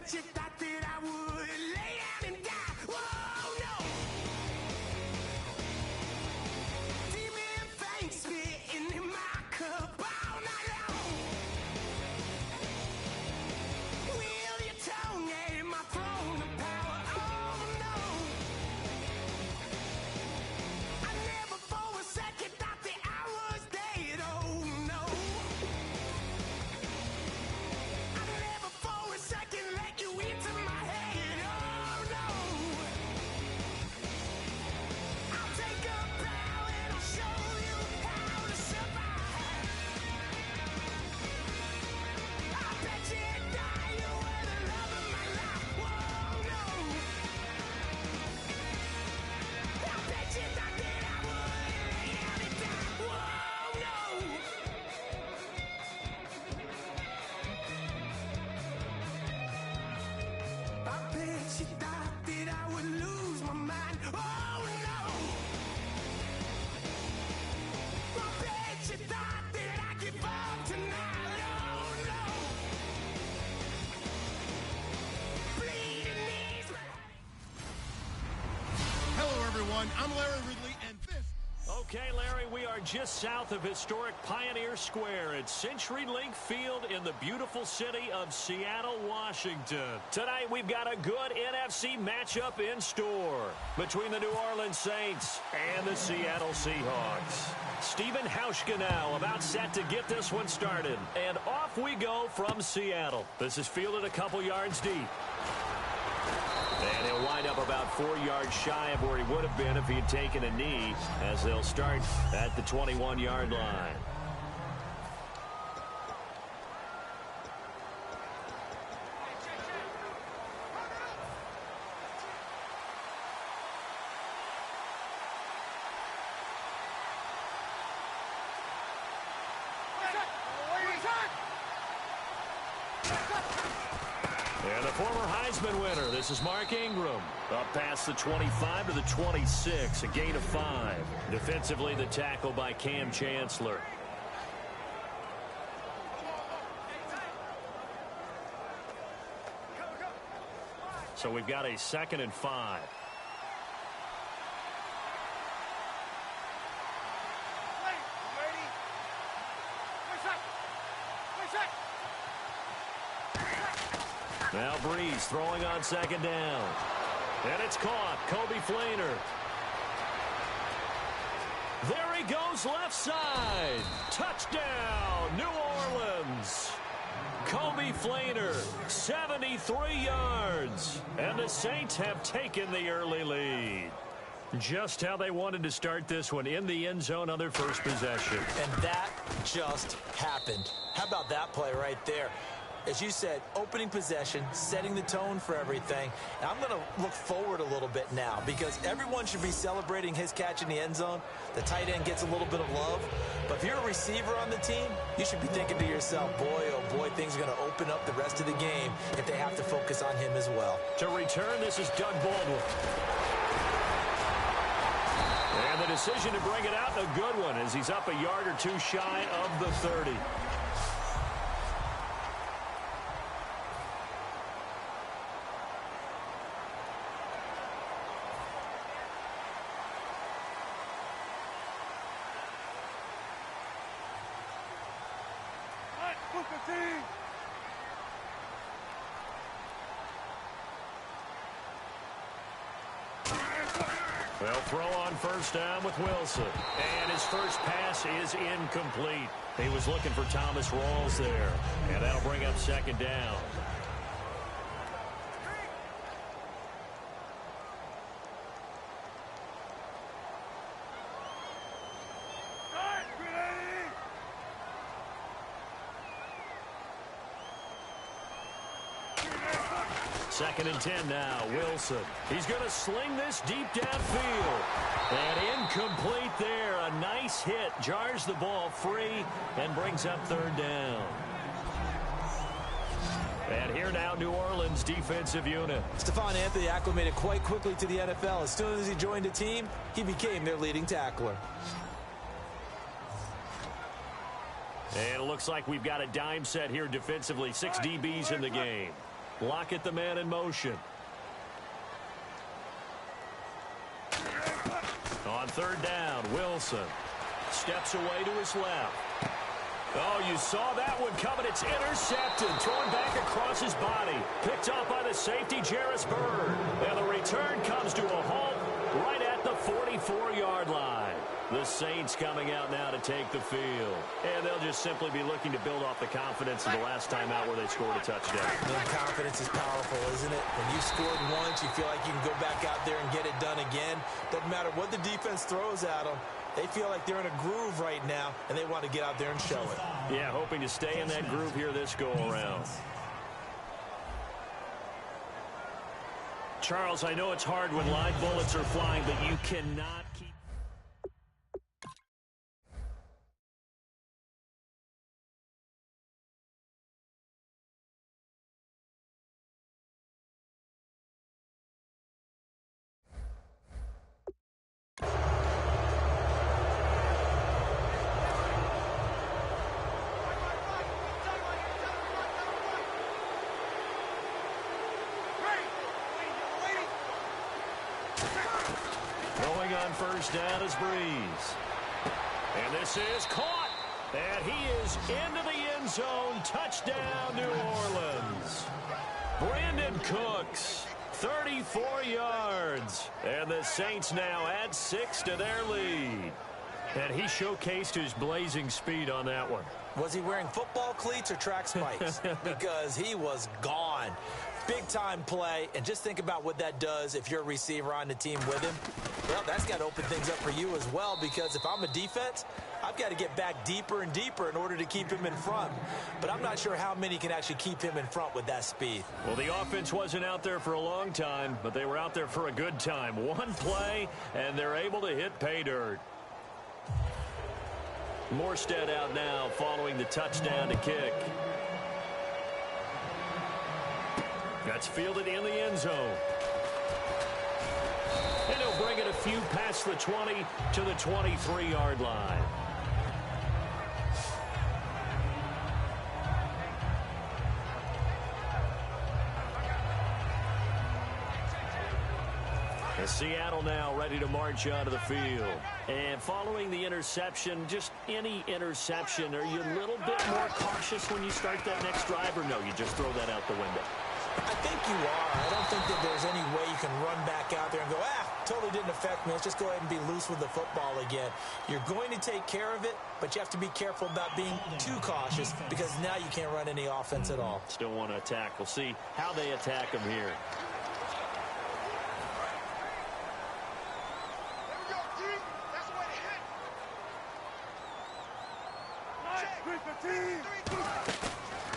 bet you thought that I would lay down and die. Whoa, no. Demon fangs spitting in my cup all night long. Wheel your tongue at my throne of power. Oh, no. I never for a second thought that I was dead. Oh, no. I never for a second let you into my head. Oh, no. I'll take a bow and I'll show you how to survive. I bet you die, you were the love of my life. Whoa, no. I bet you thought that I would lay down and die. Whoa, no. I bet you thought that I would lose my mind. Oh, no. I bet you thought that I'd give up tonight. Oh, no. Bleeding knees. Hello, everyone. I'm Larry Ridley, and this... Okay, Larry, we are just south of historic Pioneer Square at CenturyLink Field in the beautiful city of Seattle, Washington. Tonight, we've got a good NFC matchup in store between the New Orleans Saints and the Seattle Seahawks. Stephen Hauschka now about set to get this one started. And off we go from Seattle. This is fielded a couple yards deep. And he'll wind up about 4 yards shy of where he would have been if he had taken a knee, as they'll start at the 21-yard line. And the former Heisman winner, this is Mark Ingram. Up past the 25 to the 26, a gain of 5. Defensively, the tackle by Cam Chancellor. So we've got a 2nd and 5. Now Breeze throwing on 2nd down. And it's caught. Kobe Fleener. There he goes left side. Touchdown, New Orleans. Kobe Fleener, 73 yards. And the Saints have taken the early lead. Just how they wanted to start this one, in the end zone on their first possession. And that just happened. How about that play right there? As you said, opening possession, setting the tone for everything. And I'm going to look forward a little bit now because everyone should be celebrating his catch in the end zone. The tight end gets a little bit of love. But if you're a receiver on the team, you should be thinking to yourself, boy, oh boy, things are going to open up the rest of the game if they have to focus on him as well. To return, this is Doug Baldwin. And the decision to bring it out, a good one, as he's up a yard or two shy of the 30. Well, throw on first down with Wilson. And his first pass is incomplete. He was looking for Thomas Rawls there. And that'll bring up 2nd down. Second and 10 now, Wilson. He's going to sling this deep downfield. And incomplete there. A nice hit. Jars the ball free and brings up 3rd down. And here now, New Orleans defensive unit. Stephon Anthony acclimated quite quickly to the NFL. As soon as he joined the team, he became their leading tackler. And it looks like we've got a dime set here defensively. 6 DBs in the game. Lockett, the man in motion. On third down, Wilson steps away to his left. Oh, you saw that one coming. It's intercepted. Thrown back across his body. Picked up by the safety, Jarris Byrd. And the return comes to a halt right at the 44-yard line. The Saints coming out now to take the field. And they'll just simply be looking to build off the confidence of the last time out where they scored a touchdown. And confidence is powerful, isn't it? When you scored once, you feel like you can go back out there and get it done again. Doesn't matter what the defense throws at them. They feel like they're in a groove right now, and they want to get out there and show it. Yeah, hoping to stay in that groove here this go-around. Charles, I know it's hard when live bullets are flying, but you cannot keep... Going on first down is Breeze. And this is caught. And he is into the end zone. Touchdown, New Orleans. Brandon Cooks, 34 yards. And the Saints now add 6 to their lead. And he showcased his blazing speed on that one. Was he wearing football cleats or track spikes? Because he was gone. Big-time play, and just think about what that does if you're a receiver on the team with him. Well, that's got to open things up for you as well, because if I'm a defense, I've got to get back deeper and deeper in order to keep him in front. But I'm not sure how many can actually keep him in front with that speed. Well, the offense wasn't out there for a long time, but they were out there for a good time. One play, and they're able to hit pay dirt. Morstead out now following the touchdown to kick. That's fielded in the end zone. And he'll bring it a few past the 20 to the 23-yard line. And Seattle now ready to march onto the field. And following the interception, just any interception, are you a little bit more cautious when you start that next drive, or no, you just throw that out the window? I think you are. I don't think that there's any way you can run back out there and go, totally didn't affect me. Let's just go ahead and be loose with the football again. You're going to take care of it, but you have to be careful about being too cautious, because now you can't run any offense at all. Still want to attack. We'll see how they attack him here.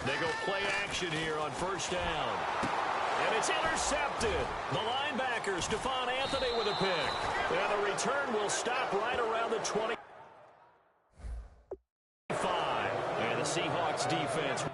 They go play action here on first down. And it's intercepted. The linebacker, Stephon Anthony, with a pick. And the return will stop right around the 25. And the Seahawks defense.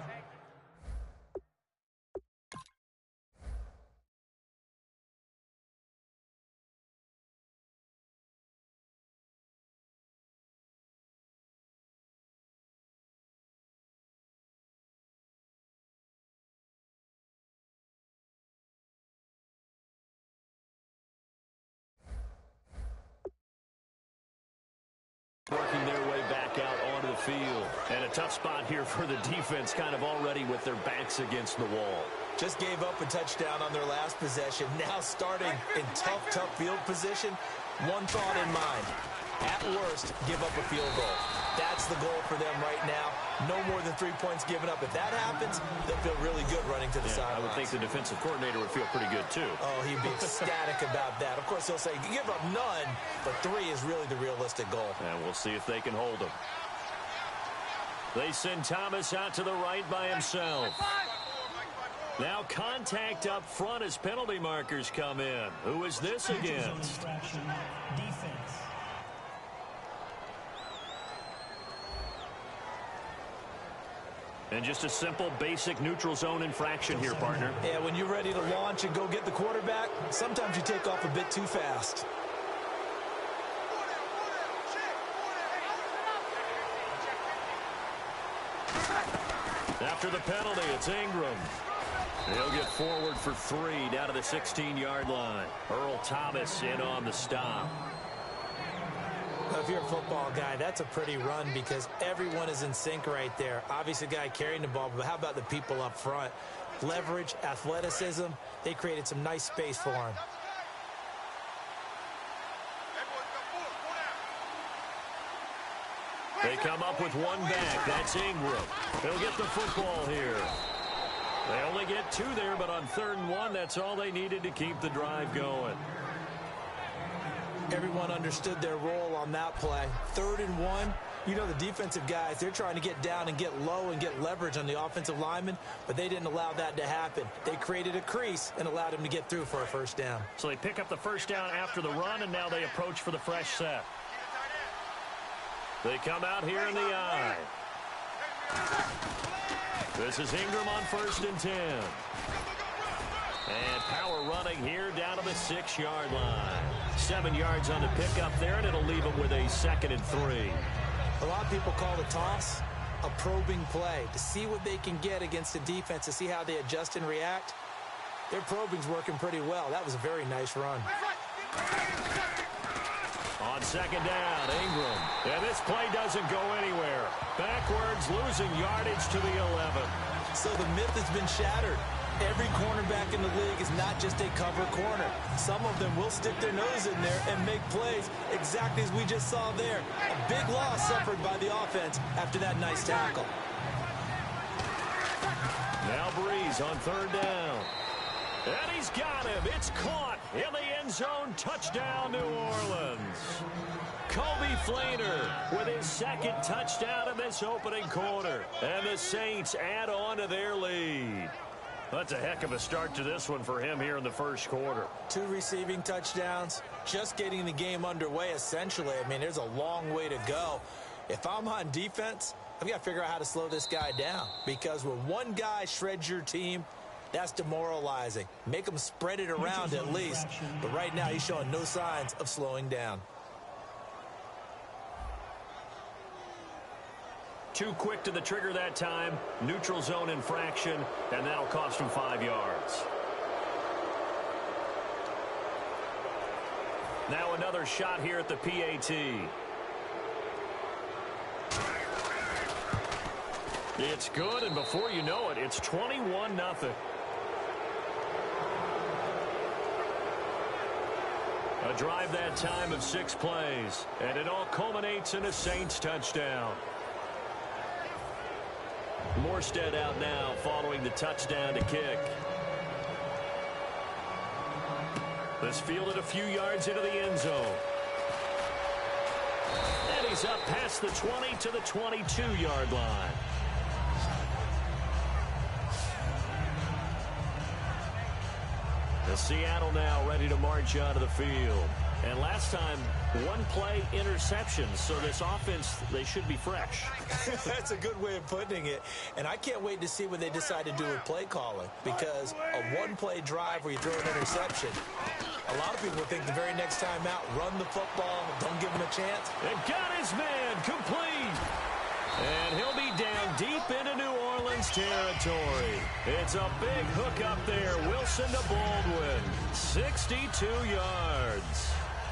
Working their way back out onto the field. And a tough spot here for the defense, kind of already with their backs against the wall. Just gave up a touchdown on their last possession. Now starting in tough field position. One thought in mind. At worst, give up a field goal. That's the goal for them right now. No more than 3 points given up. If that happens, they'll feel really good running to the sidelines. I would think the defensive coordinator would feel pretty good, too. Oh, he'd be ecstatic about that. Of course, he'll say, give up none, but 3 is really the realistic goal. And we'll see if they can hold him. They send Thomas out to the right by himself. Now contact up front as penalty markers come in. Who is this against? And just a simple, basic neutral zone infraction here, partner. Yeah, when you're ready to launch and go get the quarterback, sometimes you take off a bit too fast. After the penalty, it's Ingram. He'll get forward for 3 down to the 16-yard line. Earl Thomas in on the stop. If you're a football guy, that's a pretty run because everyone is in sync right there. Obviously, the guy carrying the ball, but how about the people up front? Leverage, athleticism, they created some nice space for him. They come up with one back. That's Ingram. He'll get the football here. They only get 2 there, but on 3rd and 1, that's all they needed to keep the drive going. Everyone understood their role on that play. 3rd and 1, you know the defensive guys, they're trying to get down and get low and get leverage on the offensive lineman, but they didn't allow that to happen. They created a crease and allowed him to get through for a first down. So they pick up the first down after the run, and now they approach for the fresh set. They come out here in the eye. This is Ingram on 1st and 10. And power running here down to the 6-yard line. 7 yards on the pickup there, and it'll leave them with a 2nd and 3. A lot of people call the toss a probing play to see what they can get against the defense, to see how they adjust and react. Their probing's working pretty well. That was a very nice run. On 2nd down, Ingram. And this play doesn't go anywhere. Backwards, losing yardage to the 11. So the myth has been shattered. Every cornerback in the league is not just a cover corner. Some of them will stick their nose in there and make plays exactly as we just saw there. A big loss suffered by the offense after that nice tackle. Now Breeze on 3rd down. And he's got him. It's caught in the end zone. Touchdown, New Orleans. Kobe Flainer with his 2nd touchdown in this opening quarter. And the Saints add on to their lead. That's a heck of a start to this one for him here in the first quarter. 2 receiving touchdowns, just getting the game underway essentially. I mean, there's a long way to go. If I'm on defense, I've got to figure out how to slow this guy down, because when one guy shreds your team, that's demoralizing. Make them spread it around at least. But right now, he's showing no signs of slowing down. Too quick to the trigger that time. Neutral zone infraction, and that'll cost him 5 yards. Now another shot here at the PAT. It's good, and before you know it, it's 21-0. A drive that time of 6 plays, and it all culminates in a Saints touchdown. Morstead out now following the touchdown to kick. This fielded a few yards into the end zone. And he's up past the 20 to the 22-yard line. The Seattle now ready to march onto the field. And last time, 1 play interception. So this offense, they should be fresh. That's a good way of putting it. And I can't wait to see what they decide to do with play calling, because a 1-play drive where you throw an interception, a lot of people think the very next time out, run the football, don't give him a chance. And got his man complete. And he'll be down deep into New Orleans territory. It's a big hook up there. Wilson to Baldwin. 62 yards.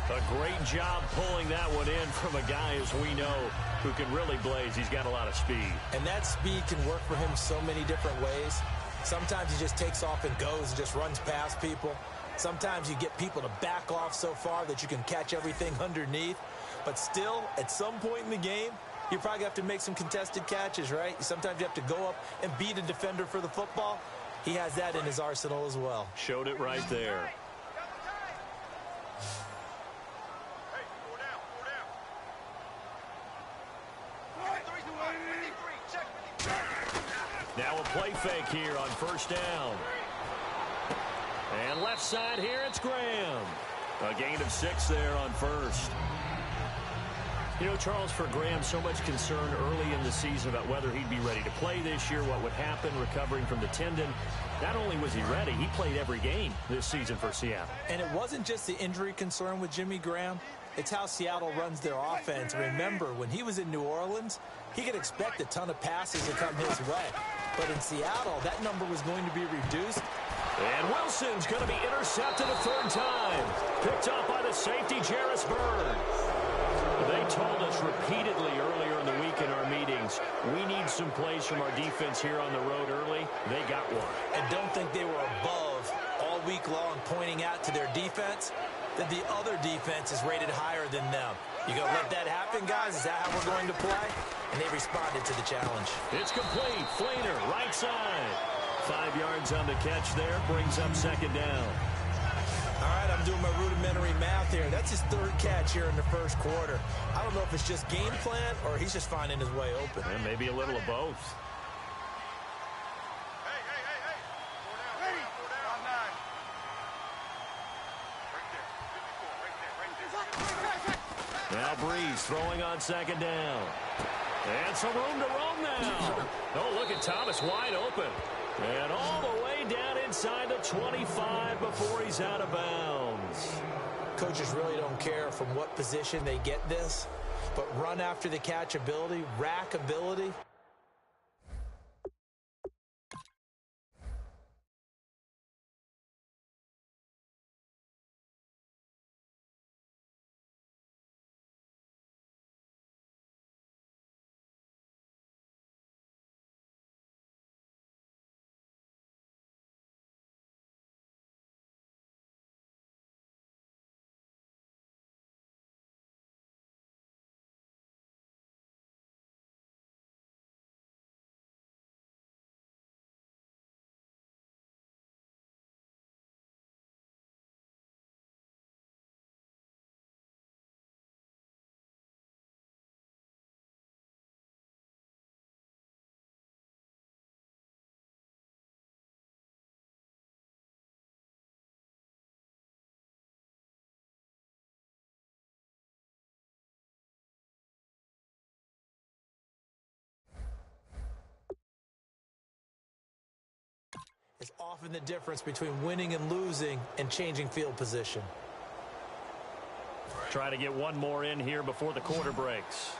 A great job pulling that one in from a guy, as we know, who can really blaze. He's got a lot of speed. And that speed can work for him so many different ways. Sometimes he just takes off and goes and just runs past people. Sometimes you get people to back off so far that you can catch everything underneath. But still, at some point in the game, you probably have to make some contested catches, right? Sometimes you have to go up and beat a defender for the football. He has that in his arsenal as well. Showed it right there. Now a play fake here on 1st down. And left side here, it's Graham. A gain of 6 there on 1st. You know, Charles, for Graham, so much concern early in the season about whether he'd be ready to play this year, what would happen recovering from the tendon. Not only was he ready, he played every game this season for Seattle. And it wasn't just the injury concern with Jimmy Graham. It's how Seattle runs their offense. Remember, when he was in New Orleans, he could expect a ton of passes to come his way. But in Seattle, that number was going to be reduced. And Wilson's going to be intercepted a third time. Picked up by the safety, Jarris Byrd. They told us repeatedly earlier in the week in our meetings, we need some plays from our defense here on the road early. They got one. And don't think they were above all week long pointing out to their defense that the other defense is rated higher than them. You going to let that happen, guys? Is that how we're going to play? And they responded to the challenge. It's complete. Fleener, right side. 5 yards on the catch there. Brings up second down. All right, I'm doing my rudimentary math here. That's his third catch here in the first quarter. I don't know if it's just game plan or he's just finding his way open. And maybe a little of both. Now Breeze throwing on second down. And some room to roam now. Oh, look at Thomas wide open. And all the way down inside the 25 before he's out of bounds. Coaches really don't care from what position they get this, but run after the catch ability, rack ability. Is often the difference between winning and losing and changing field position. Try to get one more in here before the quarter breaks.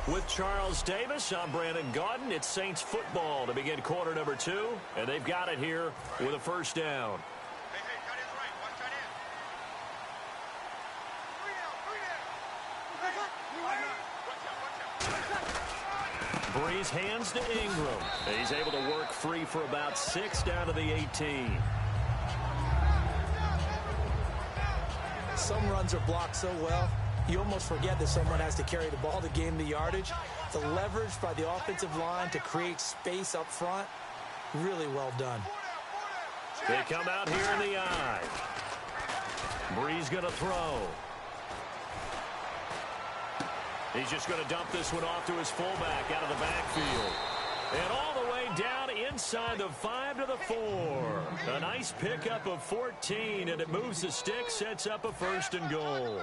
With Charles Davis, I'm Brandon Gaudin. It's Saints football to begin quarter number 2, and they've got it here with a first down. Breeze hands to Ingram. He's able to work free for about 6 down to the 18. Some runs are blocked so well, you almost forget that someone has to carry the ball to gain the yardage. The leverage by the offensive line to create space up front, really well done. They come out here in the eye. Breeze going to throw. He's just going to dump this one off to his fullback out of the backfield. And all the way down inside the 5 to the 4. A nice pickup of 14, and it moves the stick, sets up a first and goal.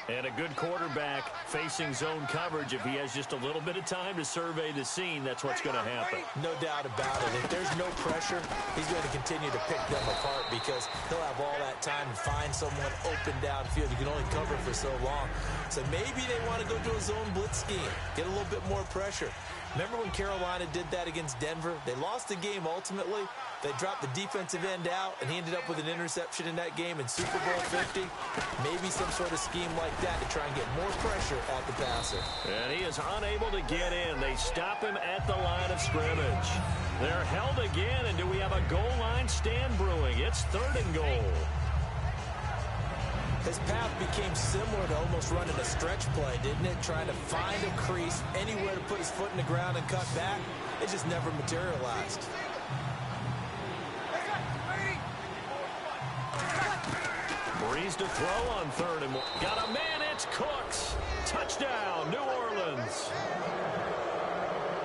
And a good quarterback facing zone coverage. If he has just a little bit of time to survey the scene, that's what's going to happen. No doubt about it. If there's no pressure, he's going to continue to pick them apart because he'll have all that time to find someone open downfield. You can only cover for so long. So maybe they want to go to a zone blitz scheme, get a little bit more pressure. Remember when Carolina did that against Denver? They lost the game ultimately. They dropped the defensive end out, and he ended up with an interception in that game in Super Bowl 50. Maybe some sort of scheme like that to try and get more pressure at the passer. And he is unable to get in. They stop him at the line of scrimmage. They're held again, and do we have a goal line stand brewing? It's 3rd and goal. His path became similar to almost running a stretch play, didn't it? Trying to find a crease, anywhere to put his foot in the ground and cut back. It just never materialized. Breeze to throw on 3rd and 1. Got a man, it's Cooks. Touchdown, New Orleans.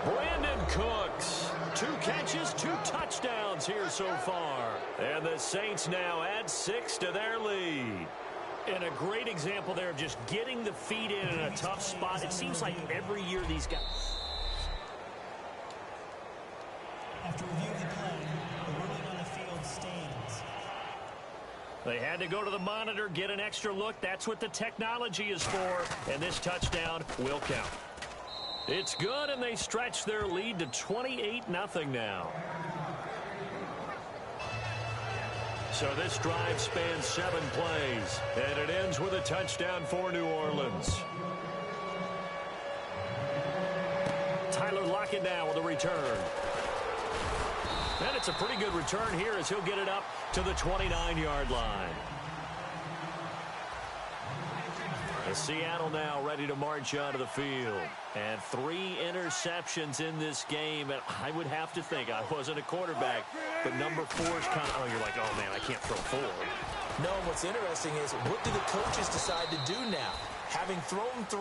Brandon Cooks. 2 catches, 2 touchdowns here so far. And the Saints now add 6 to their lead. And a great example there of just getting the feet in a tough spot. It seems like every year these guys... After reviewing the play, the ruling on the field stands. They had to go to the monitor, get an extra look. That's what the technology is for, and this touchdown will count. It's good, and they stretch their lead to 28-0 now. So this drive spans 7 plays, and it ends with a touchdown for New Orleans. Tyler Lockett now with a return. And it's a pretty good return here as he'll get it up to the 29-yard line. And Seattle now ready to march onto the field. And 3 interceptions in this game. And I would have to think, I wasn't a quarterback, but number 4 is kind of, you're like, oh, man, I can't throw 4. No, what's interesting is what do the coaches decide to do now? Having thrown 3,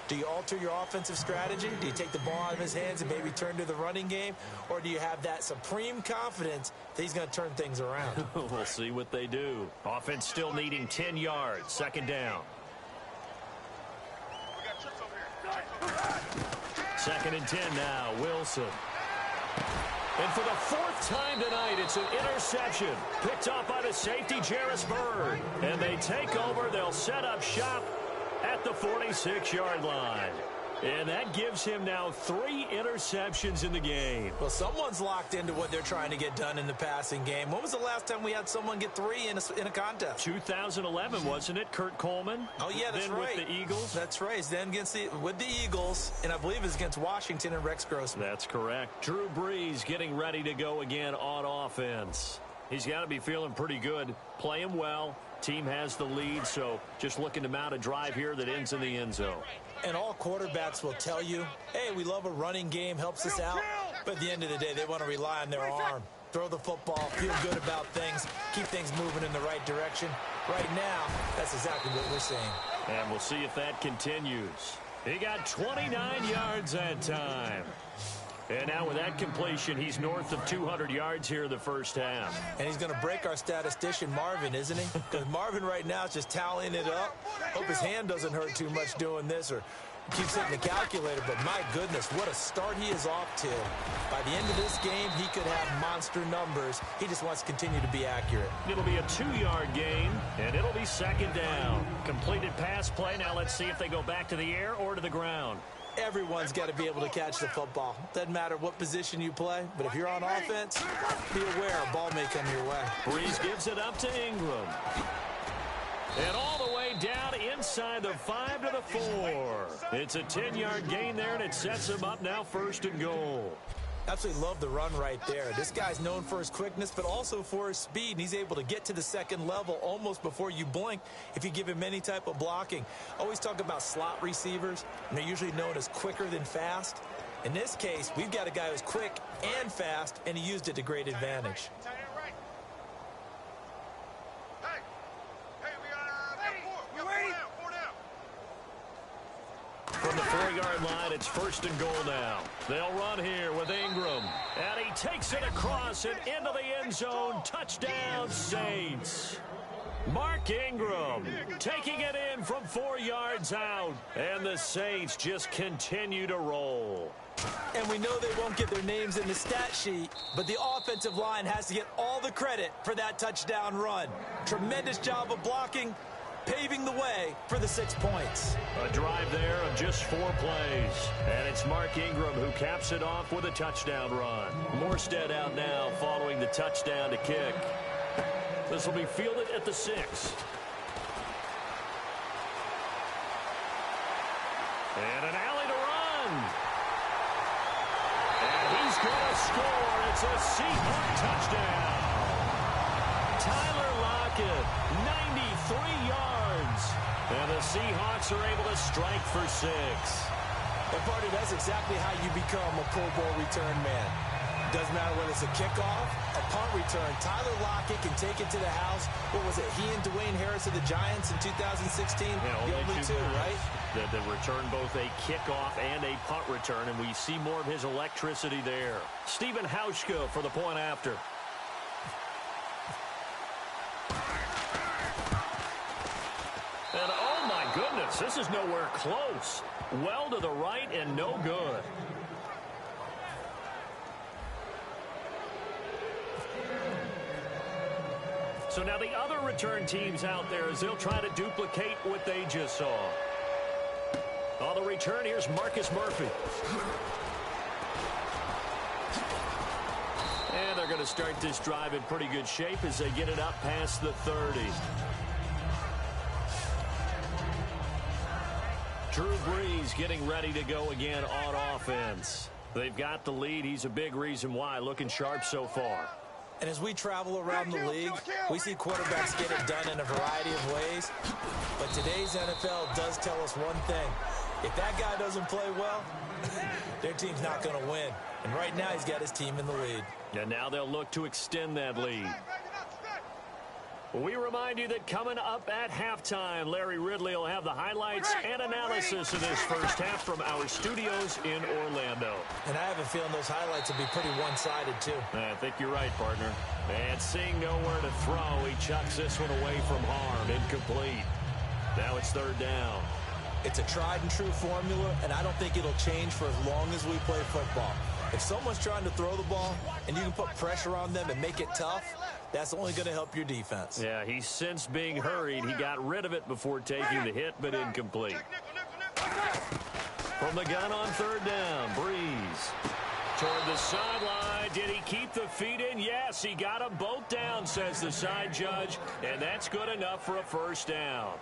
do you alter your offensive strategy? Do you take the ball out of his hands and maybe turn to the running game? Or do you have that supreme confidence that he's going to turn things around? We'll see what they do. Offense still needing 10 yards. Second down. Second and 10 now. Wilson. And for the 4th time tonight, it's an interception. Picked off by the safety, Jarris Byrd. And they take over. They'll set up shop at the 46-yard line. And that gives him now 3 interceptions in the game. Well, someone's locked into what they're trying to get done in the passing game. When was the last time we had someone get 3 in a contest? 2011, wasn't it? Kurt Coleman? Oh, yeah, that's then right. With the Eagles? That's right. Then with the Eagles, and I believe it's against Washington and Rex Grossman. That's correct. Drew Brees getting ready to go again on offense. He's got to be feeling pretty good, playing well. Team has the lead, so just looking to mount a drive here that ends in the end zone. And all quarterbacks will tell you, hey, we love a running game, helps us out. But at the end of the day, they want to rely on their arm. Throw the football, feel good about things, keep things moving in the right direction. Right now, that's exactly what we're seeing. And we'll see if that continues. He got 29 yards that time. And now with that completion, he's north of 200 yards here in the first half. And he's going to break our statistician, Marvin, isn't he? Because Marvin right now is just tallying it up. Hope his hand doesn't hurt too much doing this or keeps hitting the calculator. But my goodness, what a start he is off to. By the end of this game, he could have monster numbers. He just wants to continue to be accurate. It'll be a 2-yard gain, and it'll be second down. Completed pass play. Now let's see if they go back to the air or to the ground. Everyone's got to be able to catch the football. Doesn't matter what position you play, but if you're on offense, be aware a ball may come your way. Brees gives it up to Ingram. And all the way down inside the 5 to the 4. It's a 10-yard gain there, and it sets him up now first and goal. Absolutely love the run right there. This guy's known for his quickness, but also for his speed. And he's able to get to the second level almost before you blink if you give him any type of blocking. Always talk about slot receivers, and they're usually known as quicker than fast. In this case, we've got a guy who's quick and fast, and he used it to great advantage. From the 4-yard line, it's first and goal now. They'll run here with Ingram. And he takes it across and into the end zone. Touchdown, Saints. Mark Ingram taking it in from 4 yards out. And the Saints just continue to roll. And we know they won't get their names in the stat sheet, but the offensive line has to get all the credit for that touchdown run. Tremendous job of blocking, paving the way for the 6 points. A drive there of just 4 plays. And it's Mark Ingram who caps it off with a touchdown run. Morstead out now following the touchdown to kick. This will be fielded at the 6. And an alley to run. And he's going to score. It's a Seahawk touchdown. Tyler Lockett, 93 yards. And the Seahawks are able to strike for 6. And partner, that's exactly how you become a Pro Bowl return man. Doesn't matter whether it's a kickoff, a punt return. Tyler Lockett can take it to the house. What was it, he and Dwayne Harris of the Giants in 2016? Yeah, the only two, right? That return both a kickoff and a punt return, and we see more of his electricity there. Stephen Hauschka for the point after. And oh my goodness, this is nowhere close. Well to the right and no good. So now the other return teams out there as they'll try to duplicate what they just saw. On the return, here's Marcus Murphy. And they're going to start this drive in pretty good shape as they get it up past the 30. Drew Brees getting ready to go again on offense. They've got the lead. He's a big reason why. Looking sharp so far. And as we travel around the league, we see quarterbacks get it done in a variety of ways. But today's NFL does tell us one thing. If that guy doesn't play well, their team's not going to win. And right now he's got his team in the lead. And now they'll look to extend that lead. We remind you that coming up at halftime, Larry Ridley will have the highlights and analysis of this first half from our studios in Orlando. And I have a feeling those highlights will be pretty one-sided, too. I think you're right, partner. And seeing nowhere to throw, he chucks this one away from harm. Incomplete. Now it's third down. It's a tried-and-true formula, and I don't think it'll change for as long as we play football. If someone's trying to throw the ball and you can put pressure on them and make it tough, that's only going to help your defense. Yeah, he sensed being hurried. He got rid of it before taking the hit, but incomplete. From the gun on third down, Brees. Toward the sideline. Did he keep the feet in? Yes, he got them both down, says the side judge, and that's good enough for a first down.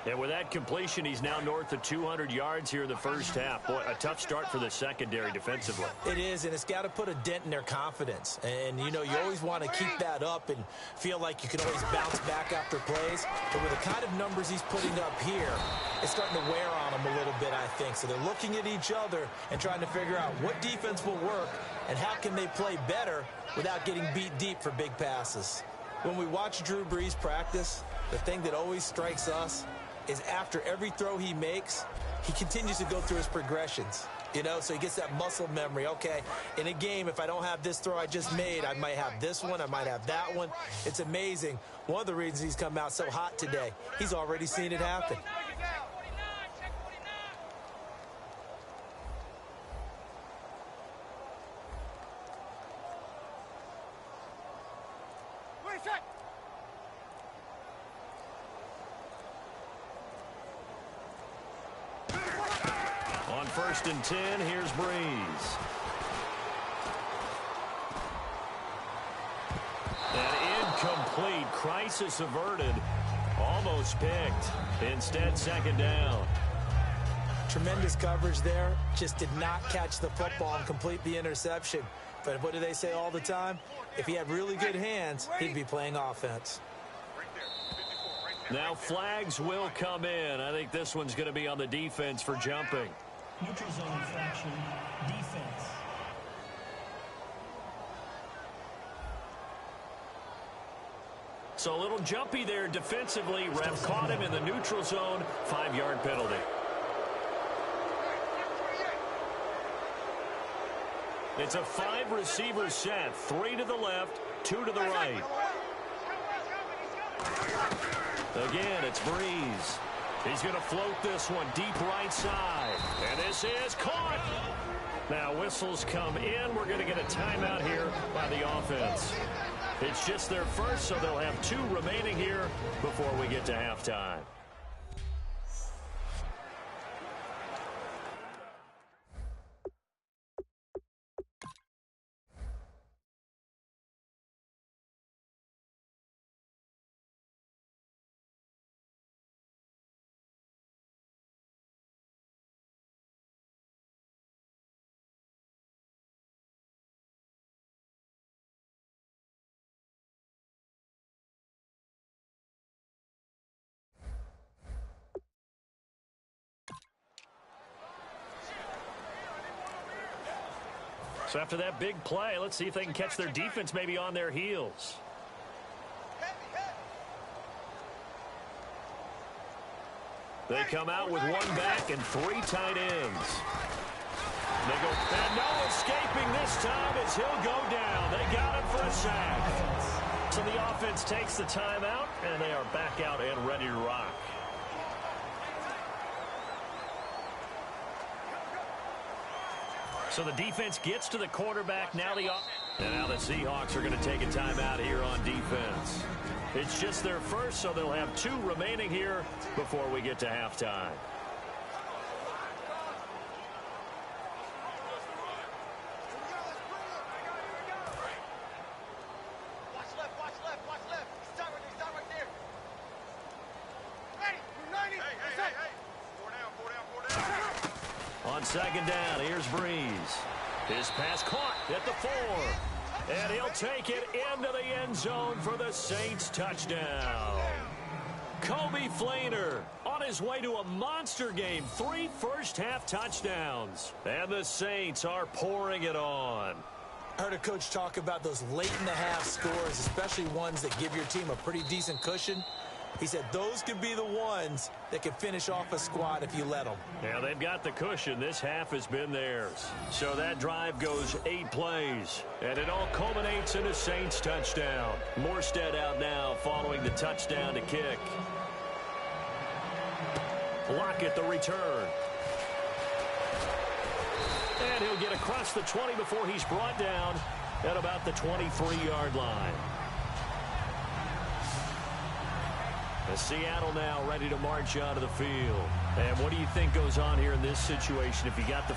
And with that completion, he's now north of 200 yards here in the first half. Boy, a tough start for the secondary defensively. It is, and it's got to put a dent in their confidence. And, you know, you always want to keep that up and feel like you can always bounce back after plays. But with the kind of numbers he's putting up here, it's starting to wear on them a little bit, I think. So they're looking at each other and trying to figure out what defense will work and how can they play better without getting beat deep for big passes. When we watch Drew Brees practice, the thing that always strikes us is after every throw he makes, he continues to go through his progressions. You know, so he gets that muscle memory. Okay, in a game, if I don't have this throw I just made, I might have this one, I might have that one. It's amazing. One of the reasons he's come out so hot today, he's already seen it happen. On 1st and 10, here's Brees. And incomplete. Crisis averted. Almost picked. Instead, second down. Tremendous coverage there. Just did not catch the football and complete the interception. But what do they say all the time? If he had really good hands, he'd be playing offense. Now flags will come in. I think this one's going to be on the defense for jumping. Neutral zone infraction, defense. So a little jumpy there defensively. Ref caught him in the neutral zone. 5-yard penalty. It's a 5-receiver set. 3 to the left, 2 to the right. Again, it's Brees. He's going to float this one deep right side. And this is caught. Now whistles come in. We're going to get a timeout here by the offense. It's just their first, so they'll have 2 remaining here before we get to halftime. So after that big play, let's see if they can catch their defense maybe on their heels. They come out with 1 back and 3 tight ends. They go, and no escaping this time as he'll go down. They got him for a sack. So the offense takes the timeout, and they are back out and ready to rock. So the defense gets to the quarterback. Now the And now the Seahawks are going to take a timeout here on defense. It's just their first, so they'll have 2 remaining here before we get to halftime. On second down, here's Breeze. His pass caught at the 4. And he'll take it into the end zone for the Saints touchdown. Kobe Flainer on his way to a monster game. 3 first-half touchdowns. And the Saints are pouring it on. I heard a coach talk about those late-in-the-half scores, especially ones that give your team a pretty decent cushion. He said those could be the ones that can finish off a squad if you let them. Yeah, they've got the cushion. This half has been theirs. So that drive goes 8 plays. And it all culminates in a Saints touchdown. Morstead out now following the touchdown to kick. Lockett the return. And he'll get across the 20 before he's brought down at about the 23-yard line. Seattle now ready to march out of the field. And what do you think goes on here in this situation if you got the...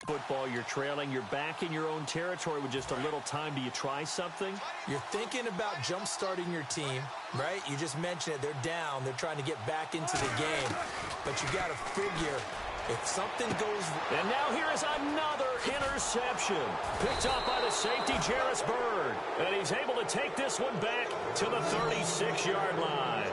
Football, you're trailing, you're back in your own territory with just a little time. Do you try something? You're thinking about jump-starting your team, right? You just mentioned it. They're down. They're trying to get back into the game. But you got to figure if something goes... And now here is another interception. Picked up by the safety, Jarris Byrd. And he's able to take this one back to the 36-yard line.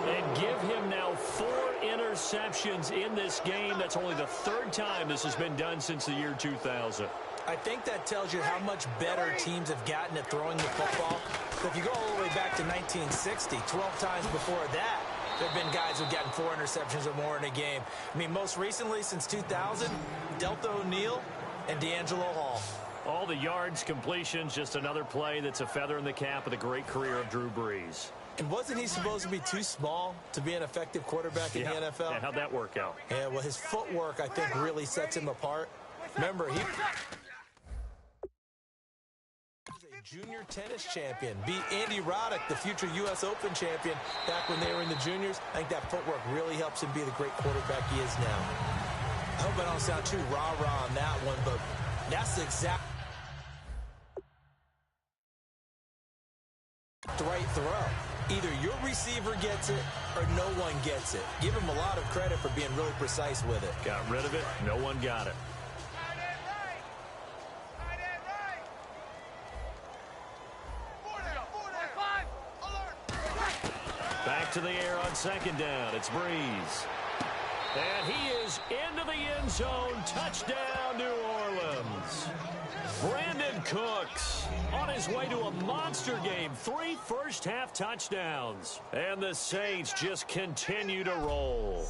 And give him now 4 interceptions in this game. That's only the 3rd time this has been done since the year 2000. I think that tells you how much better teams have gotten at throwing the football. If you go all the way back to 1960, 12 times before that, there have been guys who've gotten 4 interceptions or more in a game. I mean, most recently, since 2000, Delta O'Neal and D'Angelo Hall. All the yards, completions, just another play that's a feather in the cap of the great career of Drew Brees. And wasn't he supposed to be too small to be an effective quarterback in the NFL? Yeah, how'd that work out? Yeah, well, his footwork, I think, really sets him apart. Remember, he was a junior tennis champion, beat Andy Roddick, the future U.S. Open champion, back when they were in the juniors. I think that footwork really helps him be the great quarterback he is now. I hope I don't sound too rah-rah on that one, but that's the exact right throw. Either your receiver gets it or no one gets it. Give him a lot of credit for being really precise with it. Got rid of it. No one got it. Back to the air on second down. It's Breeze. And he is into the end zone. Touchdown, New Orleans. Brandon Cooks on his way to a monster game. 3 first-half touchdowns. And the Saints just continue to roll.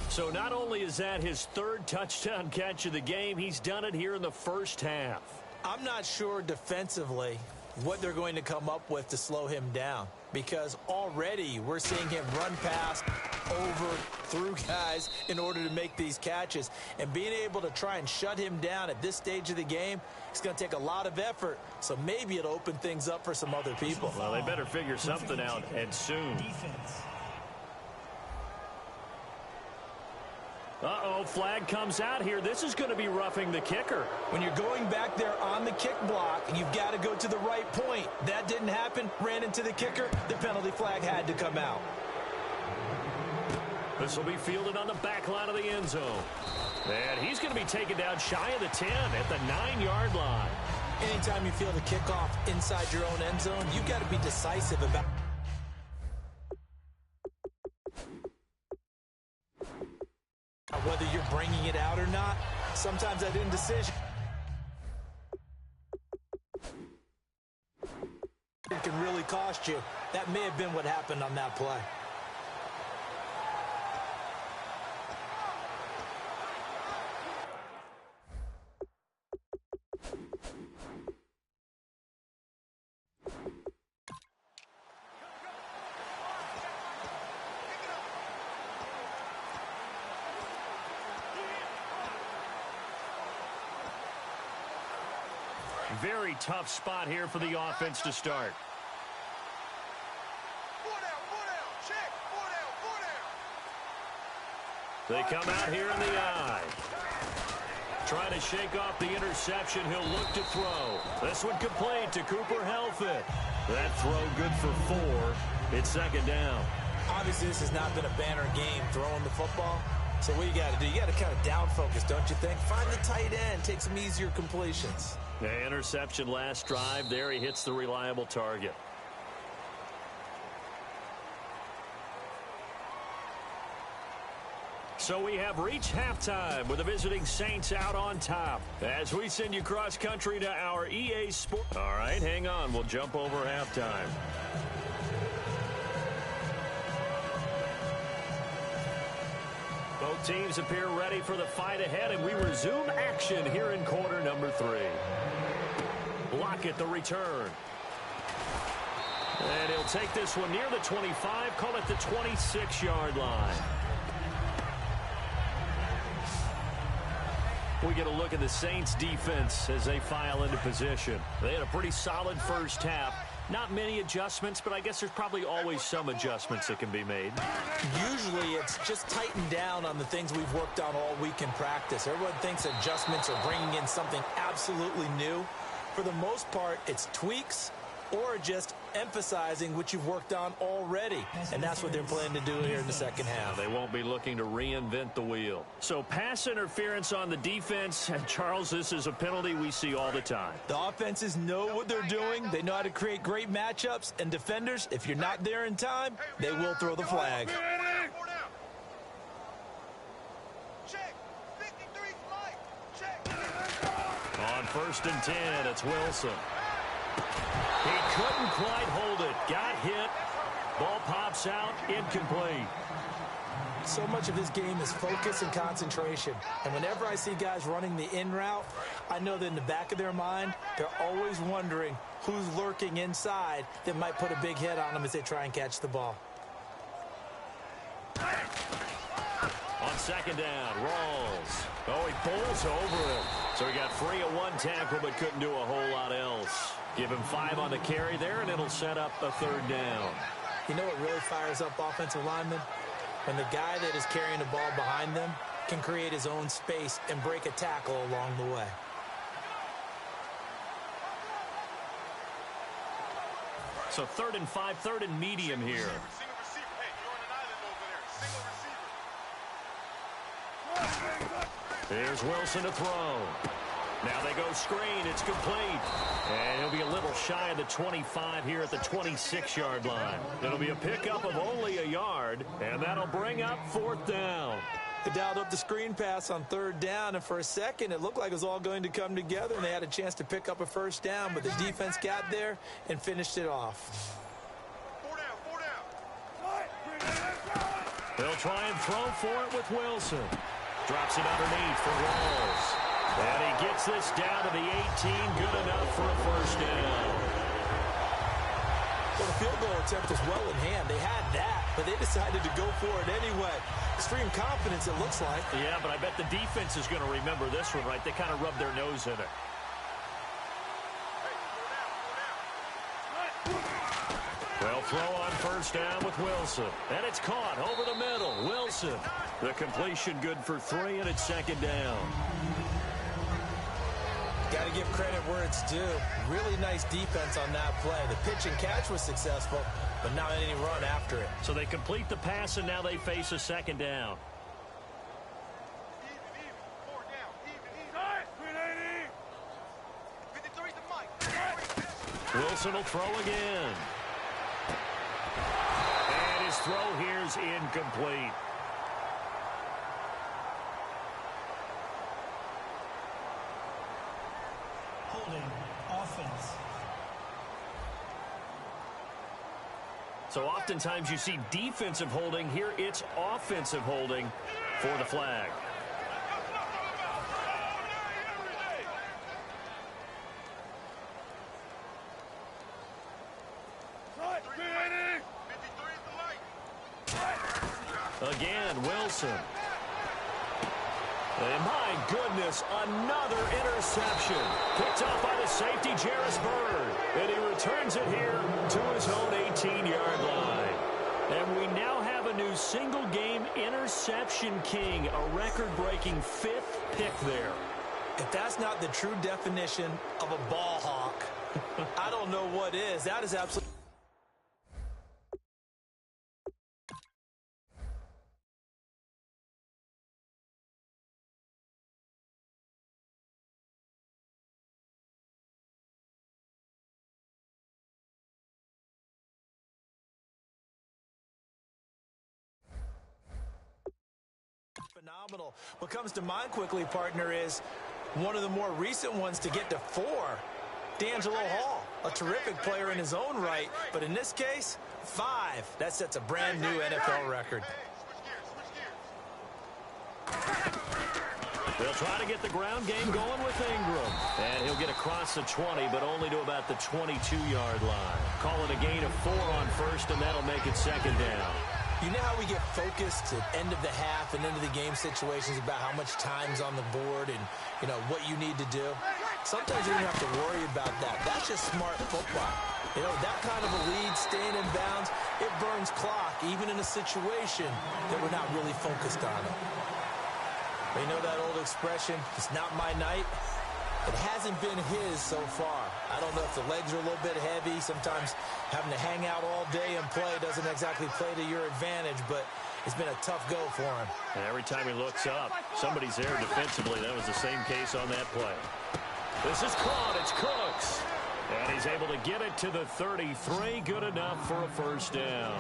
So not only is that his 3rd touchdown catch of the game, he's done it here in the first half. I'm not sure defensively what they're going to come up with to slow him down, because already we're seeing him run past, over, through guys in order to make these catches. And being able to try and shut him down at this stage of the game, it's going to take a lot of effort. So maybe it'll open things up for some other people. Well, they better figure something out, and soon. Uh-oh, flag comes out here. This is going to be roughing the kicker. When you're going back there on the kick block, you've got to go to the right point. That didn't happen. Ran into the kicker. The penalty flag had to come out. This will be fielded on the back line of the end zone. And he's going to be taken down shy of the 10 at the 9-yard line. Anytime you feel the kickoff inside your own end zone, you've got to be decisive about whether you're bringing it out or not. Sometimes that indecision can really cost you. That may have been what happened on that play. Very tough spot here for the offense to start. They come out here in the I. Trying to shake off the interception. He'll look to throw. This one complete to Cooper Helfet. That throw good for 4. It's second down. Obviously, this has not been a banner game throwing the football. So what you got to do, you got to kind of down focus, don't you think? Find the tight end, take some easier completions. The interception last drive. There he hits the reliable target. So we have reached halftime with the visiting Saints out on top. As we send you cross-country to our EA Sport. All right, hang on. We'll jump over halftime. Both teams appear ready for the fight ahead, and we resume action here in quarter number 3. Lockett the return. And he'll take this one near the 25, call it the 26-yard line. We get a look at the Saints defense as they file into position. They had a pretty solid first half. Not many adjustments, but I guess there's probably always some adjustments that can be made. Usually it's just tightened down on the things we've worked on all week in practice. Everyone thinks adjustments are bringing in something absolutely new. For the most part, it's tweaks or just emphasizing what you've worked on already. And that's what they're planning to do here in the second half. They won't be looking to reinvent the wheel. So pass interference on the defense. And Charles, this is a penalty we see all the time. The offenses know what they're doing. They know how to create great matchups. And defenders, if you're not there in time, they will throw the flag. On 1st and 10, it's Wilson. He couldn't quite hold it. Got hit. Ball pops out. Incomplete. So much of this game is focus and concentration. And whenever I see guys running the in route, I know that in the back of their mind, they're always wondering who's lurking inside that might put a big hit on them as they try and catch the ball. On second down, Rawls. Oh, he pulls over him. So he got free of one tackle but couldn't do a whole lot else. Give him 5 on the carry there, and it'll set up a 3rd down. You know what really fires up offensive linemen? When the guy that is carrying the ball behind them can create his own space and break a tackle along the way. So 3rd and 5, 3rd and medium here. Here's Wilson to throw. Now they go screen. It's complete. And he'll be a little shy of the 25 here at the 26-yard line. It'll be a pickup of only a yard, and that'll bring up 4th down. They dialed up the screen pass on 3rd down, and for a second it looked like it was all going to come together, and they had a chance to pick up a 1st down, but the defense got there and finished it off. 4 down. They'll try and throw for it with Wilson. Drops it underneath for Rawls. And he gets this down to the 18. Good enough for a 1st down. Well, the field goal attempt was well in hand. They had that, but they decided to go for it anyway. Extreme confidence, it looks like. Yeah, but I bet the defense is going to remember this one, right? They kind of rubbed their nose in it. Well, throw on 1st down with Wilson. And it's caught over the middle. Wilson. The completion good for 3, and it's 2nd down. Got to give credit where it's due. Really nice defense on that play. The pitch and catch was successful, but not any run after it. So they complete the pass, and now they face a 2nd down. Wilson will throw again. And his throw here is incomplete. Holding. Offense. So oftentimes you see defensive holding. Here it's offensive holding for the flag. Again, Wilson. And my goodness, another interception. Picked off by the safety, Jarris Bird. And he returns it here to his own 18-yard line. And we now have a new single-game interception king, a record-breaking 5th pick there. If that's not the true definition of a ball hawk, I don't know what is. That is absolutely... phenomenal. What comes to mind quickly, partner, is one of the more recent ones to get to 4. D'Angelo Hall, a terrific player in his own right, but in this case, 5. That sets a brand new NFL record. They'll try to get the ground game going with Ingram. And he'll get across the 20, but only to about the 22-yard line. Call it a gain of 4 on first, and that'll make it second down. You know how we get focused at end of the half and into the game situations about how much time's on the board and, you know, what you need to do? Sometimes you don't have to worry about that. That's just smart football. You know, that kind of a lead, staying in bounds, it burns clock, even in a situation that we're not really focused on it. But you know that old expression, it's not my night? It hasn't been his so far. I don't know if the legs are a little bit heavy. Sometimes having to hang out all day and play doesn't exactly play to your advantage, but it's been a tough go for him. And every time he looks up, somebody's there defensively. That was the same case on that play. This is caught. It's Cooks. And he's able to get it to the 33. Good enough for a first down.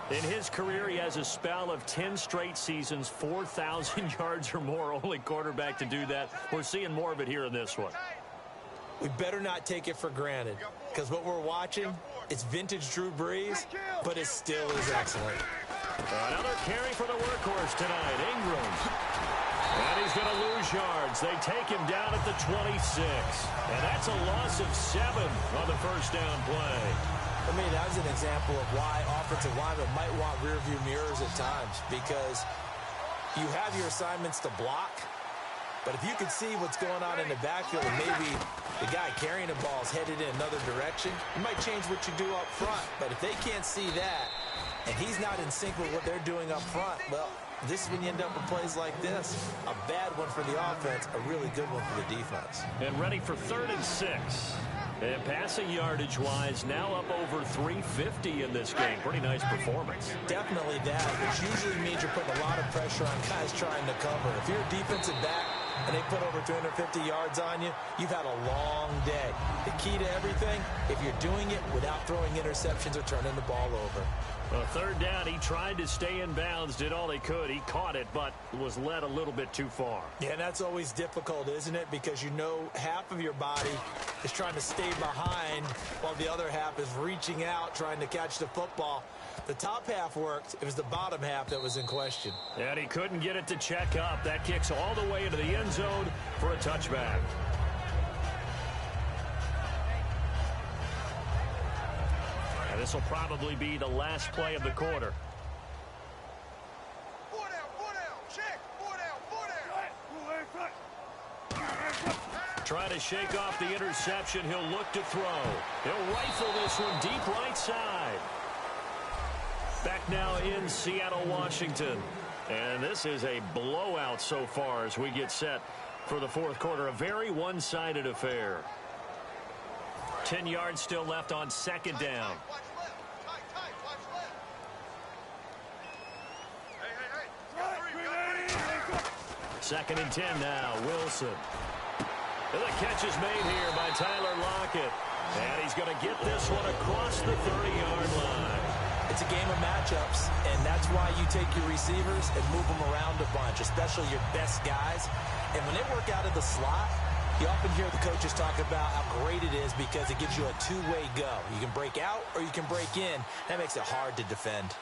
In his career, he has a spell of 10 straight seasons, 4,000 yards or more. Only quarterback to do that. We're seeing more of it here in this one. We better not take it for granted, because what we're watching, it's vintage Drew Brees, but it still is excellent. Another carry for the workhorse tonight, Ingram. And he's going to lose yards. They take him down at the 26. And that's a loss of 7 on the first down play. I mean, that's an example of why offensive linemen might want rearview mirrors at times, because you have your assignments to block, but if you can see what's going on in the backfield and maybe the guy carrying the ball is headed in another direction, you might change what you do up front. But if they can't see that and he's not in sync with what they're doing up front, well, this is when you end up with plays like this. A bad one for the offense, a really good one for the defense. And ready for 3rd and 6. And passing yardage-wise, now up over 350 in this game. Pretty nice performance. Definitely that, which usually means you're putting a lot of pressure on guys trying to cover. If you're a defensive back and they put over 350 yards on you, you've had a long day. The key to everything, if you're doing it without throwing interceptions or turning the ball over. Well, 3rd down, he tried to stay in bounds, did all he could. He caught it, but was led a little bit too far. Yeah, and that's always difficult, isn't it? Because you know half of your body is trying to stay behind while the other half is reaching out, trying to catch the football. The top half worked. It was the bottom half that was in question. And he couldn't get it to check up. That kicks all the way into the end zone for a touchback. This will probably be the last play of the quarter. Trying to shake off the interception. He'll look to throw. He'll rifle this one deep right side. Back now in Seattle, Washington. And this is a blowout so far as we get set for the 4th quarter. A very one-sided affair. 10 yards still left on 2nd down. 2nd and 10 now. Wilson. And the catch is made here by Tyler Lockett. And he's going to get this one across the 30-yard line. It's a game of matchups, and that's why you take your receivers and move them around a bunch, especially your best guys. And when they work out of the slot, you often hear the coaches talk about how great it is because it gives you a two-way go. You can break out or you can break in. That makes it hard to defend.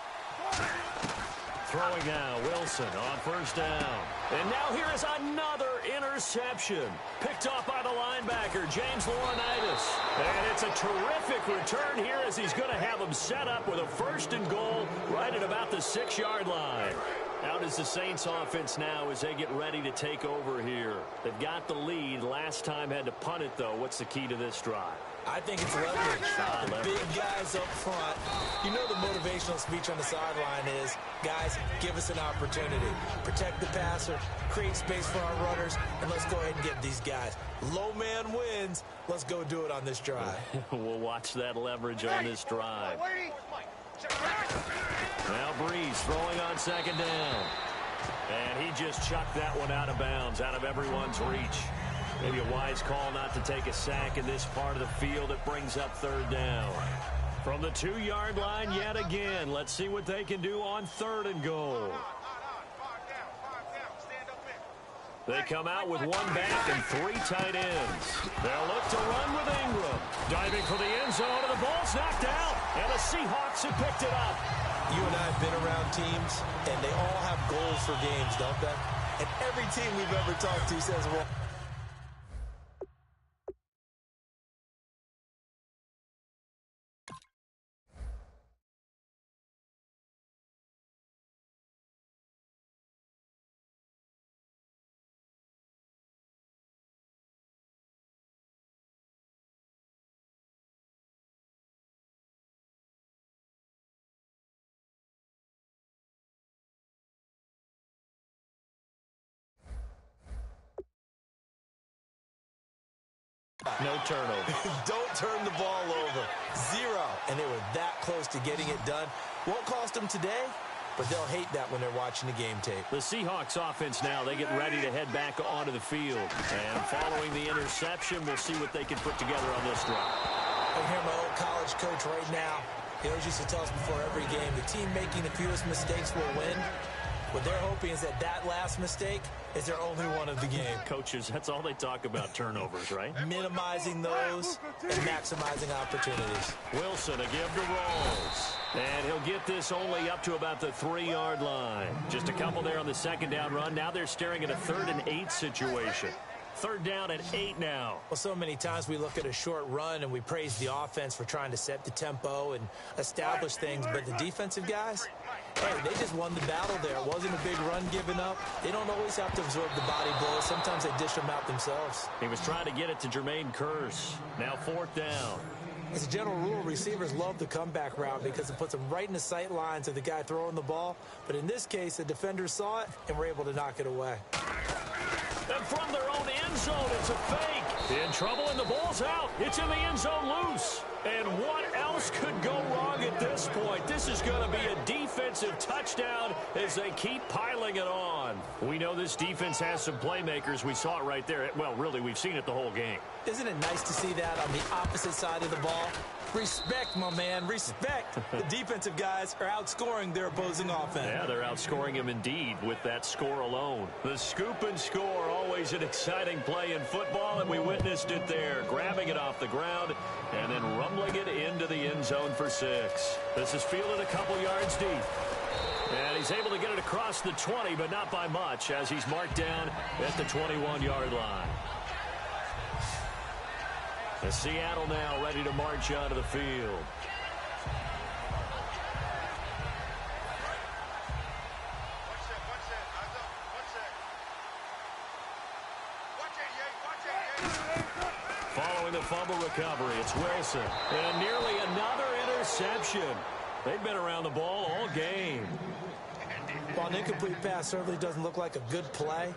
Throwing now, Wilson on first down. And now here is another interception. Picked off by the linebacker, James Laurinaitis. And it's a terrific return here as he's going to have him set up with a first and goal right at about the 6-yard line. Out is the Saints offense now as they get ready to take over here. They've got the lead. Last time had to punt it, though. What's the key to this drive? I think it's leverage. The big guys up front. You know the motivational speech on the sideline is, guys, give us an opportunity. Protect the passer, create space for our runners, and let's go ahead and get these guys. Low man wins. Let's go do it on this drive. We'll watch that leverage on this drive. Now Breeze throwing on second down. And he just chucked that one out of bounds, out of everyone's reach. Maybe a wise call not to take a sack in this part of the field. It brings up third down. From the 2-yard line yet again. Let's see what they can do on third and goal. They come out with one back and 3 tight ends. They'll look to run with Ingram. Diving for the end zone, and the ball's knocked out. And the Seahawks have picked it up. You and I have been around teams, and they all have goals for games, don't they? And every team we've ever talked to says, well, No turnover. don't turn the ball over. 0. And they were that close to getting it done. Won't cost them today, but they'll hate that when they're watching the game tape. The Seahawks offense now, they get ready to head back onto the field. And following the interception, we'll see what they can put together on this drive. I hear my old college coach right now. He always used to tell us before every game, the team making the fewest mistakes will win. What they're hoping is that last mistake is their only one of the game. Coaches, that's all they talk about, turnovers, right? Minimizing those and maximizing opportunities. Wilson a give to Rolls. And he'll get this only up to about the 3-yard line. Just a couple there on the second down run. Now they're staring at a 3rd and 8 situation. 3rd down and 8 now. Well, so many times we look at a short run and we praise the offense for trying to set the tempo and establish things, but the defensive guys, hey, they just won the battle there. It wasn't a big run given up. They don't always have to absorb the body blows. Sometimes they dish them out themselves. He was trying to get it to Jermaine Kearse. Now 4th down. As a general rule, receivers love the comeback route because it puts them right in the sight lines of the guy throwing the ball. But in this case, the defender saw it and were able to knock it away. And from their own end zone, it's a fake. In trouble, and the ball's out. It's in the end zone loose. And what else could go wrong at this point? This is going to be a defensive touchdown as they keep piling it on. We know this defense has some playmakers. We saw it right there. Well, really, we've seen it the whole game. Isn't it nice to see that on the opposite side of the ball? Respect, my man, respect. The defensive guys are outscoring their opposing offense. Yeah, they're outscoring him indeed with that score alone. The scoop and score, always an exciting play in football, and we witnessed it there, grabbing it off the ground and then rumbling it into the end zone for 6. This is fielded a couple yards deep. And he's able to get it across the 20, but not by much, as he's marked down at the 21-yard line. The Seattle now ready to march onto the field. Following the fumble recovery, it's Wilson. And nearly another interception. They've been around the ball all game. While an incomplete pass certainly doesn't look like a good play,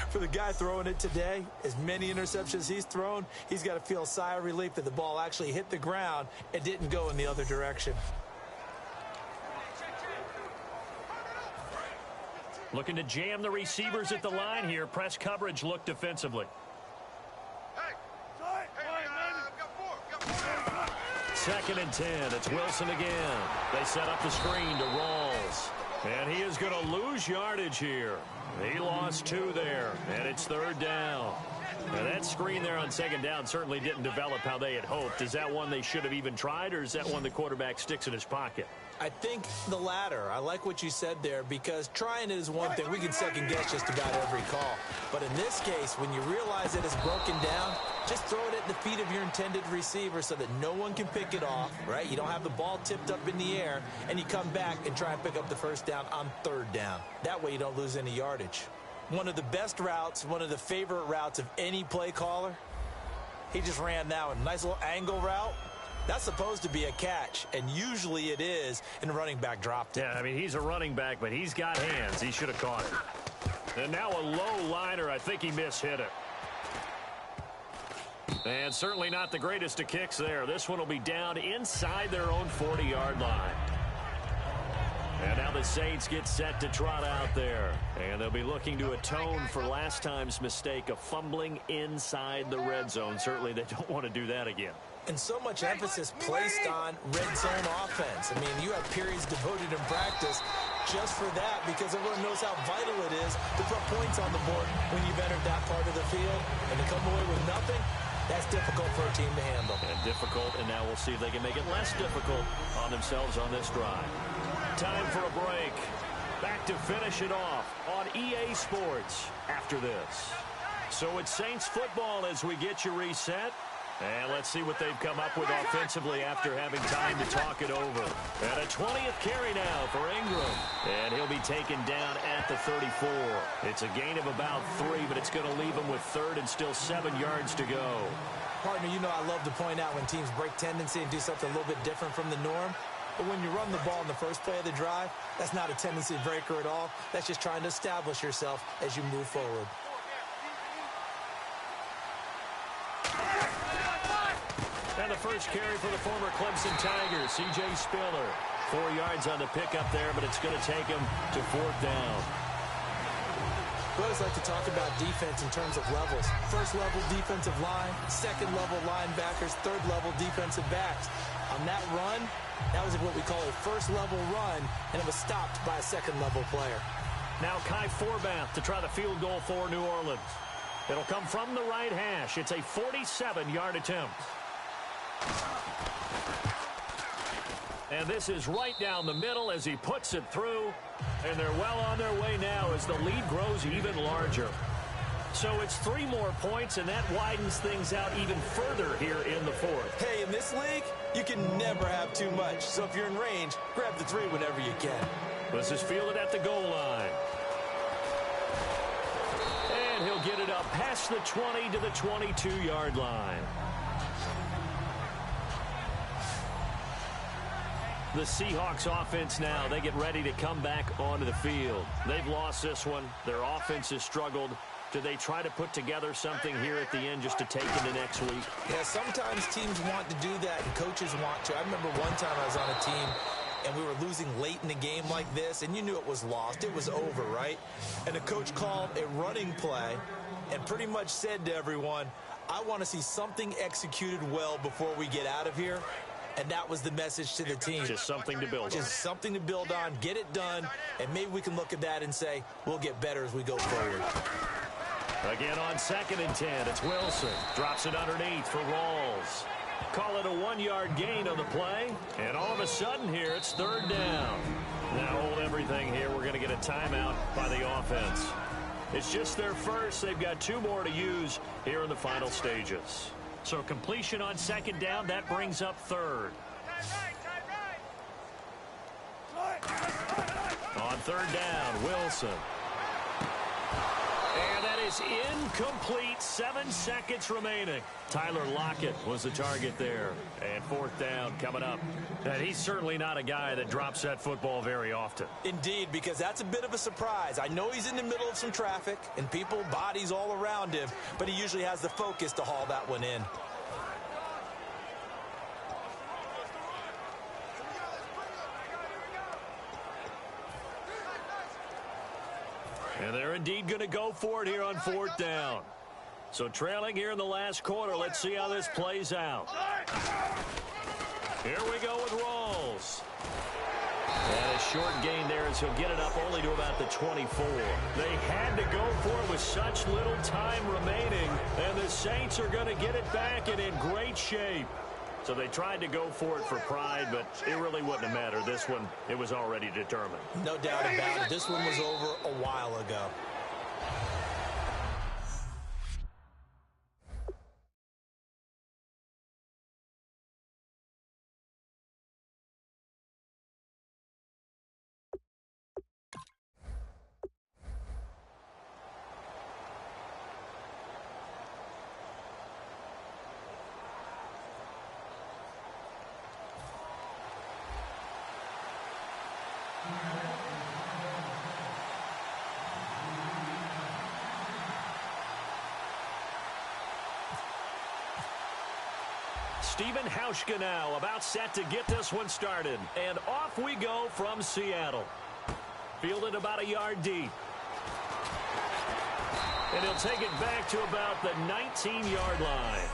for the guy throwing it today, as many interceptions he's thrown, he's got to feel a sigh of relief that the ball actually hit the ground and didn't go in the other direction. Looking to jam the receivers at the line here. Press coverage look defensively. 2nd and 10. It's Wilson again. They set up the screen to Rawls. And he is going to lose yardage here. He lost 2 there, and it's 3rd down. Now that screen there on 2nd down certainly didn't develop how they had hoped. Is that one they should have even tried, or is that one the quarterback sticks in his pocket? I think the latter. I like what you said there, because trying it is one thing. We can second guess just about every call. But in this case, when you realize that it's broken down, just throw it at the feet of your intended receiver so that no one can pick it off, right? You don't have the ball tipped up in the air, and you come back and try and pick up the 1st down on 3rd down. That way you don't lose any yardage. One of the best routes, one of the favorite routes of any play caller, he just ran that one. Nice little angle route. That's supposed to be a catch, and usually it is, and the running back dropped it. Yeah, I mean, he's a running back, but he's got hands. He should have caught it. And now a low liner. I think he mishit it. And certainly not the greatest of kicks there. This one will be down inside their own 40-yard line. And now the Saints get set to trot out there. And they'll be looking to atone for last time's mistake of fumbling inside the red zone. Certainly they don't want to do that again. And so much emphasis placed on red zone offense. I mean, you have periods devoted in practice just for that, because everyone knows how vital it is to put points on the board when you've entered that part of the field. And to come away with nothing, that's difficult for a team to handle. And difficult, and now we'll see if they can make it less difficult on themselves on this drive. Time for a break. Back to finish it off on EA Sports after this. So it's Saints football as we get you reset. And let's see what they've come up with offensively after having time to talk it over. And a 20th carry now for Ingram. And he'll be taken down at the 34. It's a gain of about 3, but it's going to leave him with 3rd and still 7 yards to go. Partner, you know I love to point out when teams break tendency and do something a little bit different from the norm. But when you run the ball in the first play of the drive, that's not a tendency breaker at all. That's just trying to establish yourself as you move forward. And the first carry for the former Clemson Tigers, C.J. Spiller. 4 yards on the pickup there, but it's going to take him to 4th down. We always like to talk about defense in terms of levels. First level defensive line, second level linebackers, third level defensive backs. On that run, that was what we call a first level run, and it was stopped by a second level player. Now Kai Forbath to try the field goal for New Orleans. It'll come from the right hash. It's a 47-yard attempt. And this is right down the middle as he puts it through. And they're well on their way now as the lead grows even larger. So it's 3 more points, and that widens things out even further here in the 4th. Hey, in this league, you can never have too much. So if you're in range, grab the 3 whenever you can. This is fielded at the goal line. And he'll get it up past the 20 to the 22-yard line. The Seahawks offense now, they get ready to come back onto the field. They've lost this one. Their offense has struggled. Do they try to put together something here at the end just to take into next week? Yeah, sometimes teams want to do that and coaches want to. I remember one time I was on a team and we were losing late in the game like this, and you knew it was lost. It was over, right? And the coach called a running play and pretty much said to everyone, I want to see something executed well before we get out of here. And that was the message to the team. Just something to build on. Just something to build on, get it done, and maybe we can look at that and say, we'll get better as we go forward. Again on 2nd and 10, it's Wilson. Drops it underneath for Rawls. Call it a 1-yard gain on the play. And all of a sudden here, it's 3rd down. Now hold everything here. We're going to get a timeout by the offense. It's just their first. They've got 2 more to use here in the final stages. So completion on 2nd down, that brings up 3rd. On 3rd down, Wilson. And that is incomplete. 7 seconds remaining. Tyler Lockett was the target there. And 4th down coming up. And he's certainly not a guy that drops that football very often. Indeed, because that's a bit of a surprise. I know he's in the middle of some traffic and people, bodies all around him, but he usually has the focus to haul that one in. And they're indeed going to go for it here on 4th down. So trailing here in the last quarter, let's see how this plays out. Here we go with Rawls. And a short gain there as he'll get it up only to about the 24. They had to go for it with such little time remaining, and the Saints are going to get it back and in great shape. So they tried to go for it for pride, but it really wouldn't have mattered. This one, it was already determined. No doubt about it. This one was over a while ago. Steven Hauschka now about set to get this one started. And off we go from Seattle. Fielded about a yard deep. And he'll take it back to about the 19-yard line.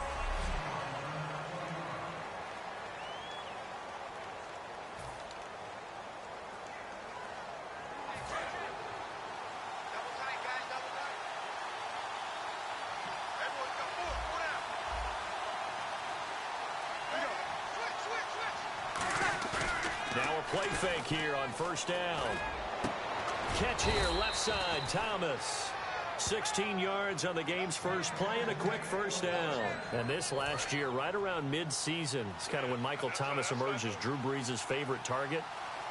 Now a play fake here on first down. Catch here, left side, Thomas. 16 yards on the game's first play and a quick first down. And this last year, right around mid-season, it's kind of when Michael Thomas emerged as Drew Brees' favorite target.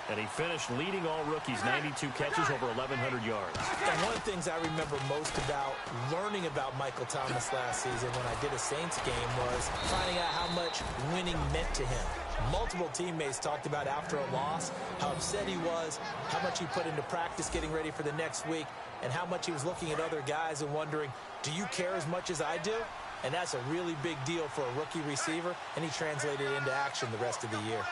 And he finished leading all rookies, 92 catches, over 1,100 yards. And one of the things I remember most about learning about Michael Thomas last season when I did a Saints game was finding out how much winning meant to him. Multiple teammates talked about after a loss how upset he was, how much he put into practice getting ready for the next week, and how much he was looking at other guys and wondering, do you care as much as I do? And that's a really big deal for a rookie receiver, and he translated into action the rest of the year.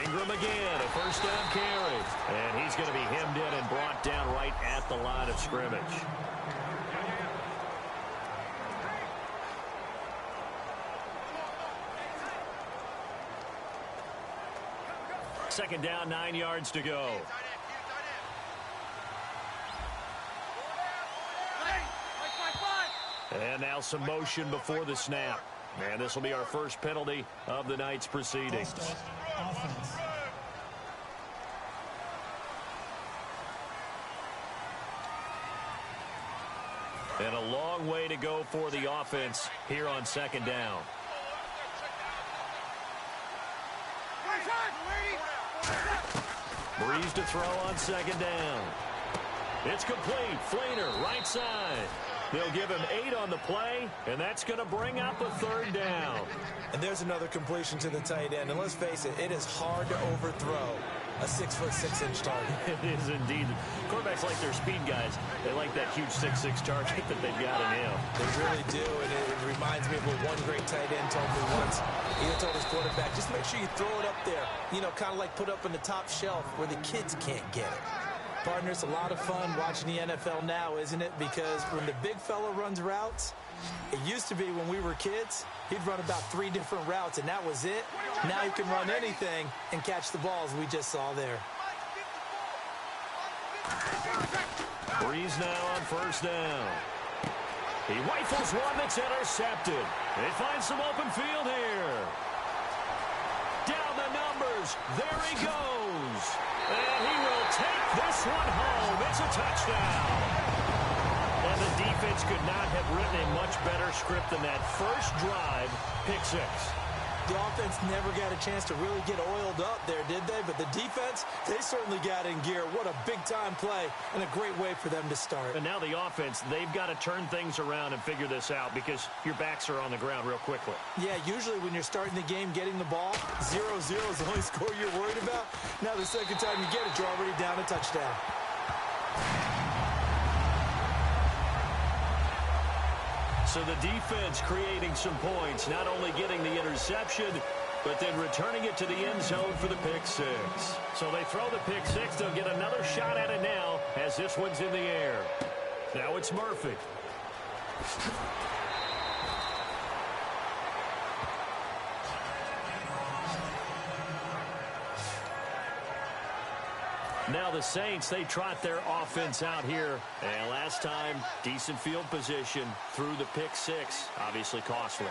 Ingram again, a first down carry. And he's going to be hemmed in and brought down right at the line of scrimmage. Second down, 9 yards to go. And now some motion before the snap. And this will be our first penalty of the night's proceedings. Offense. And a long way to go for the offense here on second down. Breeze to throw on second down. It's complete. Flainer, right side. They'll give him 8 on the play, and that's going to bring up a third down. And there's another completion to the tight end. And let's face it, it is hard to overthrow a 6'6" target. It is indeed. Quarterbacks like their speed guys. They like that huge 6'6" target that they've got in him. They really do, and it reminds me of what one great tight end told me once. He told his quarterback, just make sure you throw it up there, you know, kind of like put up in the top shelf where the kids can't get it. Partner, it's a lot of fun watching the NFL now, isn't it? Because when the big fella runs routes, it used to be when we were kids, he'd run about 3 different routes, and that was it. Now he can run anything and catch the balls we just saw there. Breeze now on first down. He rifles one that's intercepted. They find some open field here. Down the numbers. There he goes. And he will take this one home. It's a touchdown. And the defense could not have written a much better script than that first drive, pick 6. The offense never got a chance to really get oiled up there, did they? But the defense, they certainly got in gear. What a big-time play and a great way for them to start. And now the offense, they've got to turn things around and figure this out because your backs are on the ground real quickly. Yeah, usually when you're starting the game, getting the ball, 0-0 is the only score you're worried about. Now the second time you get it, you're already down a touchdown. So the defense creating some points, not only getting the interception, but then returning it to the end zone for the pick 6. So they throw the pick 6. They'll get another shot at it now as this one's in the air. Now it's Murphy. Now the Saints, they trot their offense out here. And last time, decent field position through the pick six. Obviously costly.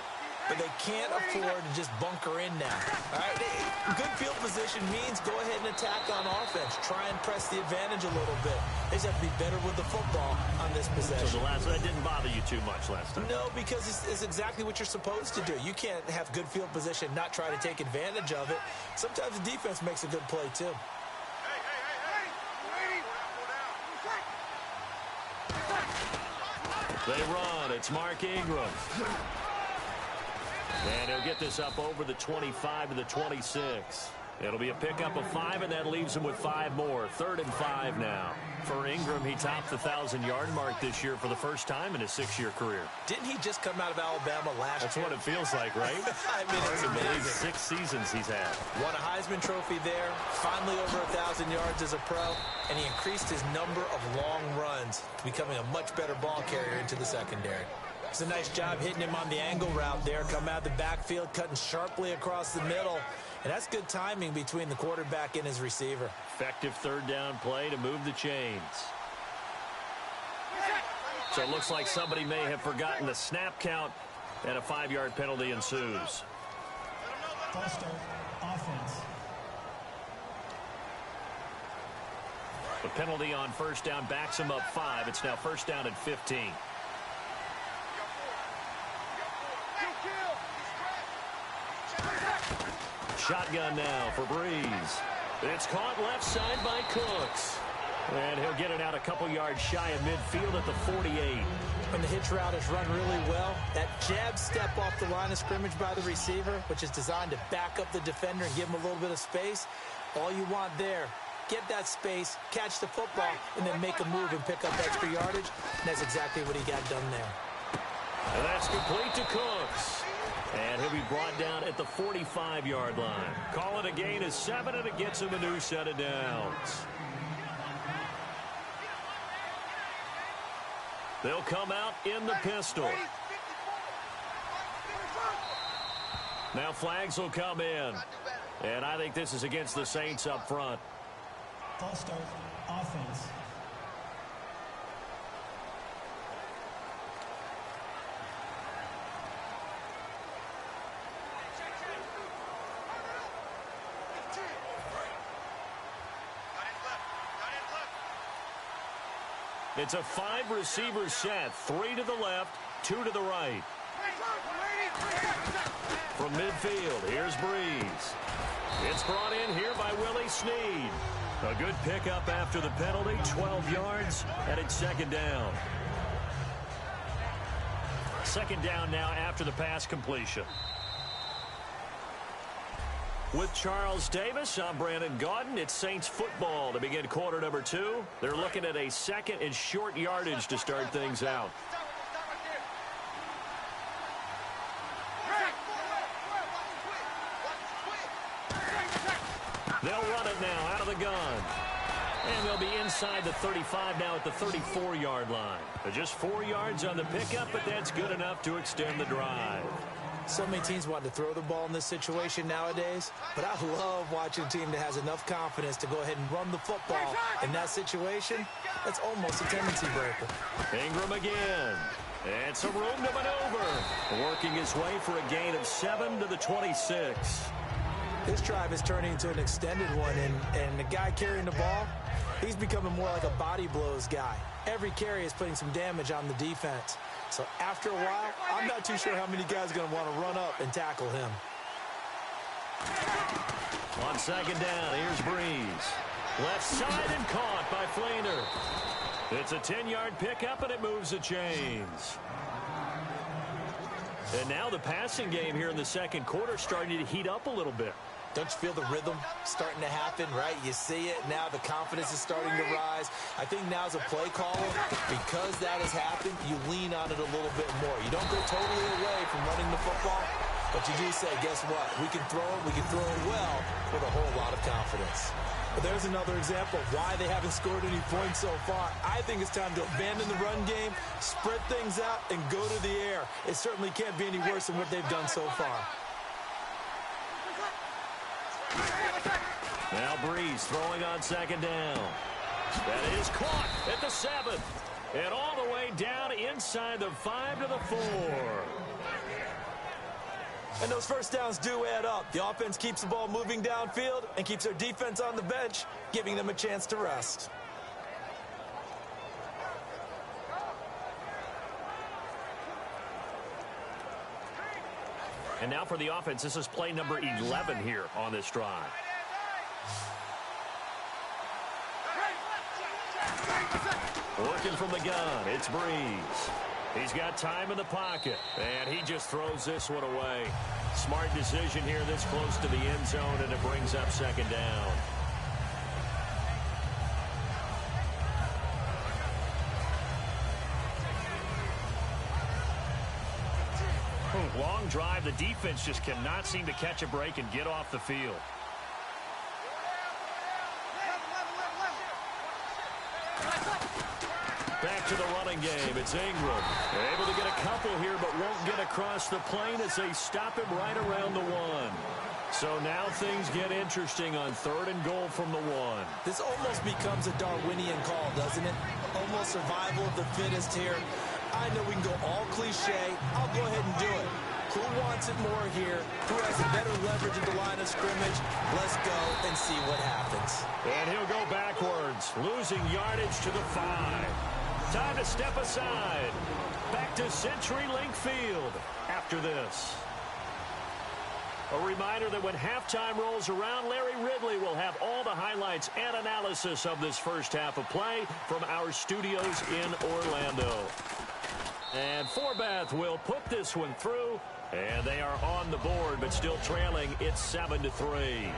But they can't afford to just bunker in now. All right, good field position means go ahead and attack on offense. Try and press the advantage a little bit. They just have to be better with the football on this possession. So that didn't bother you too much last time? No, because it's exactly what you're supposed to do. You can't have good field position, not try to take advantage of it. Sometimes the defense makes a good play, too. They run. It's Mark Ingram. And he'll get this up over the 25 to the 26. It'll be a pickup of 5, and that leaves him with 5 more. 3rd and 5 now. For Ingram, he topped the 1,000-yard mark this year for the first time in his 6-year career. Didn't he just come out of Alabama last year? That's what it feels like, right? I mean, it's amazing. 6 seasons he's had. Won a Heisman Trophy there, finally over 1,000 yards as a pro, and he increased his number of long runs, becoming a much better ball carrier into the secondary. It's a nice job hitting him on the angle route there, coming out of the backfield, cutting sharply across the middle. And that's good timing between the quarterback and his receiver. Effective 3rd down play to move the chains. So it looks like somebody may have forgotten the snap count, and a 5-yard penalty ensues. False start, offense. The penalty on 1st down backs him up 5. It's now 1st down at 15. Shotgun now for Breeze. It's caught left side by Cooks. And he'll get it out a couple yards shy of midfield at the 48. When the hitch route is run really well, that jab step off the line of scrimmage by the receiver, which is designed to back up the defender and give him a little bit of space, all you want there, get that space, catch the football, and then make a move and pick up extra yardage. And that's exactly what he got done there. And that's complete to Cooks. And he'll be brought down at the 45-yard line. Call it a gain of 7, and it gets him a new set of downs. They'll come out in the pistol. Now flags will come in. And I think this is against the Saints up front. False start, offense. It's a 5-receiver set. 3 to the left, 2 to the right. From midfield, here's Breeze. It's brought in here by Willie Snead. A good pickup after the penalty, 12 yards, and it's 2nd down. 2nd down now after the pass completion. With Charles Davis, I'm Brandon Gaudin. It's Saints football to begin quarter number 2. They're looking at a 2nd and short yardage to start things out. They'll run it now out of the gun. And they'll be inside the 35 now at the 34-yard line. Just 4 yards on the pickup, but that's good enough to extend the drive. So many teams want to throw the ball in this situation nowadays, but I love watching a team that has enough confidence to go ahead and run the football. In that situation, that's almost a tendency breaker. Ingram again. And some room to maneuver. Working his way for a gain of 7 to the 26. This drive is turning into an extended one, and the guy carrying the ball, he's becoming more like a body blows guy. Every carry is putting some damage on the defense. So after a while, I'm not too sure how many guys are going to want to run up and tackle him. On 2nd down, here's Breeze. Left side and caught by Flainer. It's a 10-yard pickup, and it moves the chains. And now the passing game here in the 2nd quarter starting to heat up a little bit. Don't you feel the rhythm starting to happen, right? You see it. Now the confidence is starting to rise. I think now as a play caller, because that has happened, you lean on it a little bit more. You don't go totally away from running the football, but you do say, guess what? We can throw it well with a whole lot of confidence. But there's another example of why they haven't scored any points so far. I think it's time to abandon the run game, spread things out, and go to the air. It certainly can't be any worse than what they've done so far. Now Breeze throwing on second down. That is caught at the 7. And all the way down inside the 5 to the 4. And those first downs do add up. The offense keeps the ball moving downfield and keeps their defense on the bench, giving them a chance to rest. And now for the offense, this is play number 11 here on this drive. Working from the gun, it's Breeze. He's got time in the pocket, and he just throws this one away. Smart decision here this close to the end zone, and it brings up second down. Long drive. The defense just cannot seem to catch a break and get off the field. Back to the running game. It's Ingram. Able to get a couple here, but won't get across the plane as they stop him right around the 1. So now things get interesting on 3rd and goal from the 1. This almost becomes a Darwinian call, doesn't it? Almost survival of the fittest here. I know we can go all cliche. I'll go ahead and do it. Who wants it more here? Who has a better leverage at the line of scrimmage? Let's go and see what happens. And he'll go backwards, losing yardage to the 5. Time to step aside. Back to CenturyLink Field after this. A reminder that when halftime rolls around, Larry Ridley will have all the highlights and analysis of this first half of play from our studios in Orlando. And Forbath will put this one through, and they are on the board, but still trailing. It's 7-3.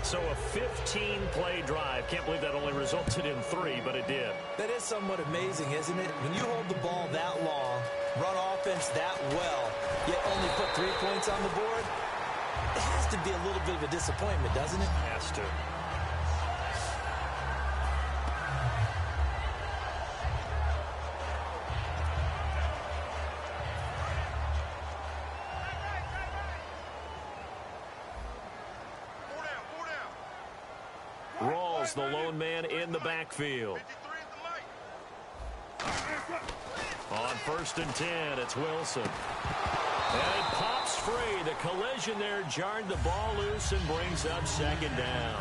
So a 15-play drive. Can't believe that only resulted in 3, but it did. That is somewhat amazing, isn't it? When you hold the ball that long, run offense that well, yet only put 3 points on the board, it has to be a little bit of a disappointment, doesn't it? Has to. Rawls, the lone man in the backfield. On 1st and 10, it's Wilson. And he pops free. The collision there jarred the ball loose and brings up second down.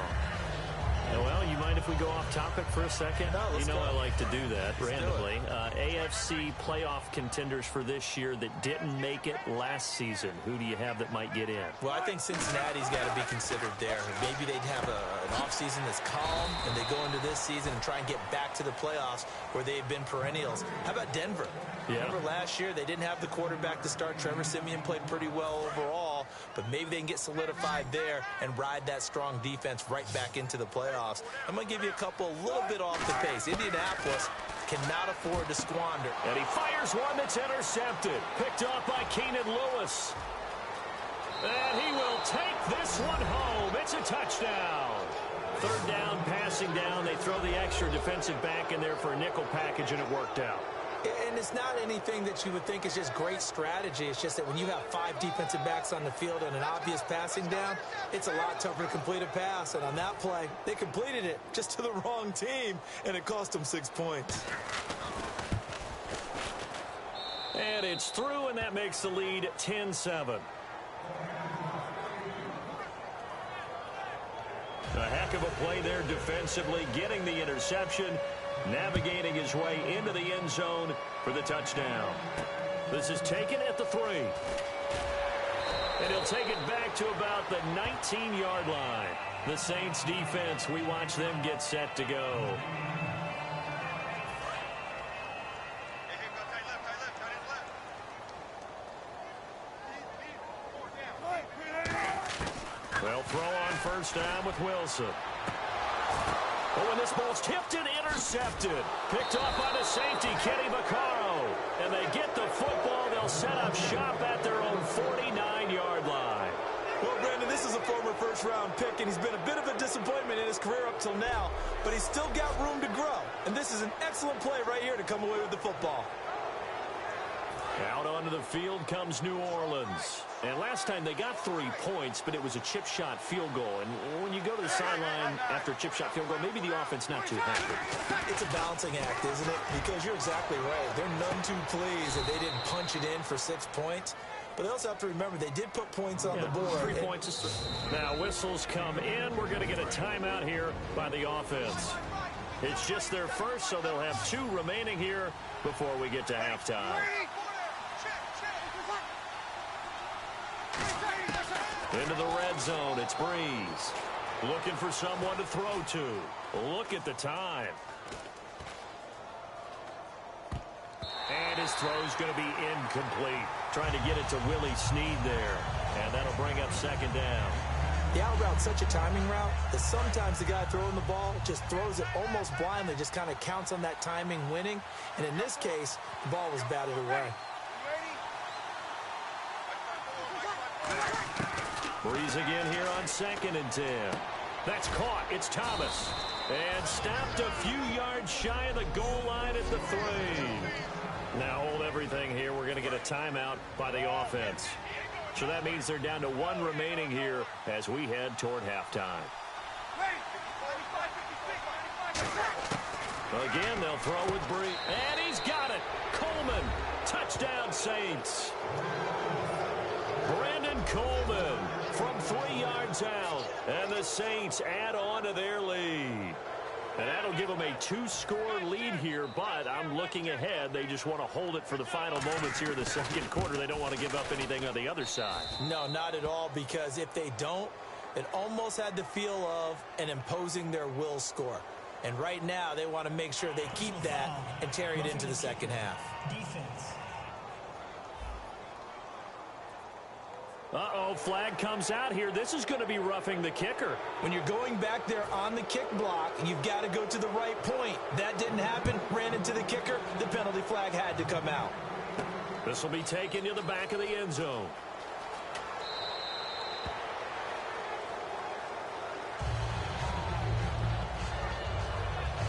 Well, you mind if we go off topic for a second? No, let's go. I like to do that randomly. AFC playoff contenders for this year that didn't make it last season. Who do you have that might get in? Well, I think Cincinnati's got to be considered there. Maybe they'd have an offseason that's calm, and they go into this season and try and get back to the playoffs where they've been perennials. How about Denver? Yeah. Remember last year, they didn't have the quarterback to start. Trevor Siemian played pretty well overall, but maybe they can get solidified there and ride that strong defense right back into the playoffs. I'm going to give you a little bit off the pace. Indianapolis cannot afford to squander. And he fires one that's intercepted. Picked off by Keenan Lewis. And he will take this one home. It's a touchdown. 3rd down, passing down. They throw the extra defensive back in there for a nickel package, and it worked out. And it's not anything that you would think is just great strategy. It's just that when you have 5 defensive backs on the field and an obvious passing down, it's a lot tougher to complete a pass. And on that play, they completed it just to the wrong team, and it cost them 6 points. And it's through, and that makes the lead 10-7. A heck of a play there defensively, getting the interception, navigating his way into the end zone for the touchdown. This is taken at the 3. And he'll take it back to about the 19-yard line. The Saints defense, we watch them get set to go. Well, throw on 1st down with Wilson. Oh, and this ball's tipped and intercepted. Picked off by the safety, Kenny Vaccaro. And they get the football. They'll set up shop at their own 49-yard line. Well, Brandon, this is a former first-round pick, and he's been a bit of a disappointment in his career up till now. But he's still got room to grow. And this is an excellent play right here to come away with the football. Out onto the field comes New Orleans. And last time they got 3 points, but it was a chip shot field goal. And when you go to the sideline after a chip shot field goal, maybe the offense not too happy. It's a balancing act, isn't it? Because you're exactly right. They're none too pleased that they didn't punch it in for 6 points. But they also have to remember they did put points on the board. 3 points is 3. Now whistles come in. We're going to get a timeout here by the offense. It's just their first, so they'll have 2 remaining here before we get to halftime. Into the red zone, it's Breeze. Looking for someone to throw to. Look at the time. And his throw's going to be incomplete. Trying to get it to Willie Snead there. And that'll bring up second down. The out route's such a timing route that sometimes the guy throwing the ball just throws it almost blindly, just kind of counts on that timing winning. And in this case, the ball was batted away. Breeze again here on 2nd and 10. That's caught. It's Thomas. And stopped a few yards shy of the goal line at the 3. Now hold everything here. We're going to get a timeout by the offense. So that means they're down to 1 remaining here as we head toward halftime. Again, they'll throw with Breeze. And he's got it. Coleman. Touchdown, Saints. Brandon Coleman from 3 yards out. And the Saints add on to their lead. And that'll give them a 2-score lead here, but I'm looking ahead. They just want to hold it for the final moments here in the second quarter. They don't want to give up anything on the other side. No, not at all, because if they don't, it almost had the feel of an imposing their will score. And right now, they want to make sure they keep that and carry it into the second half. Defense. Uh-oh, flag comes out here. This is going to be roughing the kicker. When you're going back there on the kick block, you've got to go to the right point. That didn't happen. Ran into the kicker. The penalty flag had to come out. This will be taken to the back of the end zone.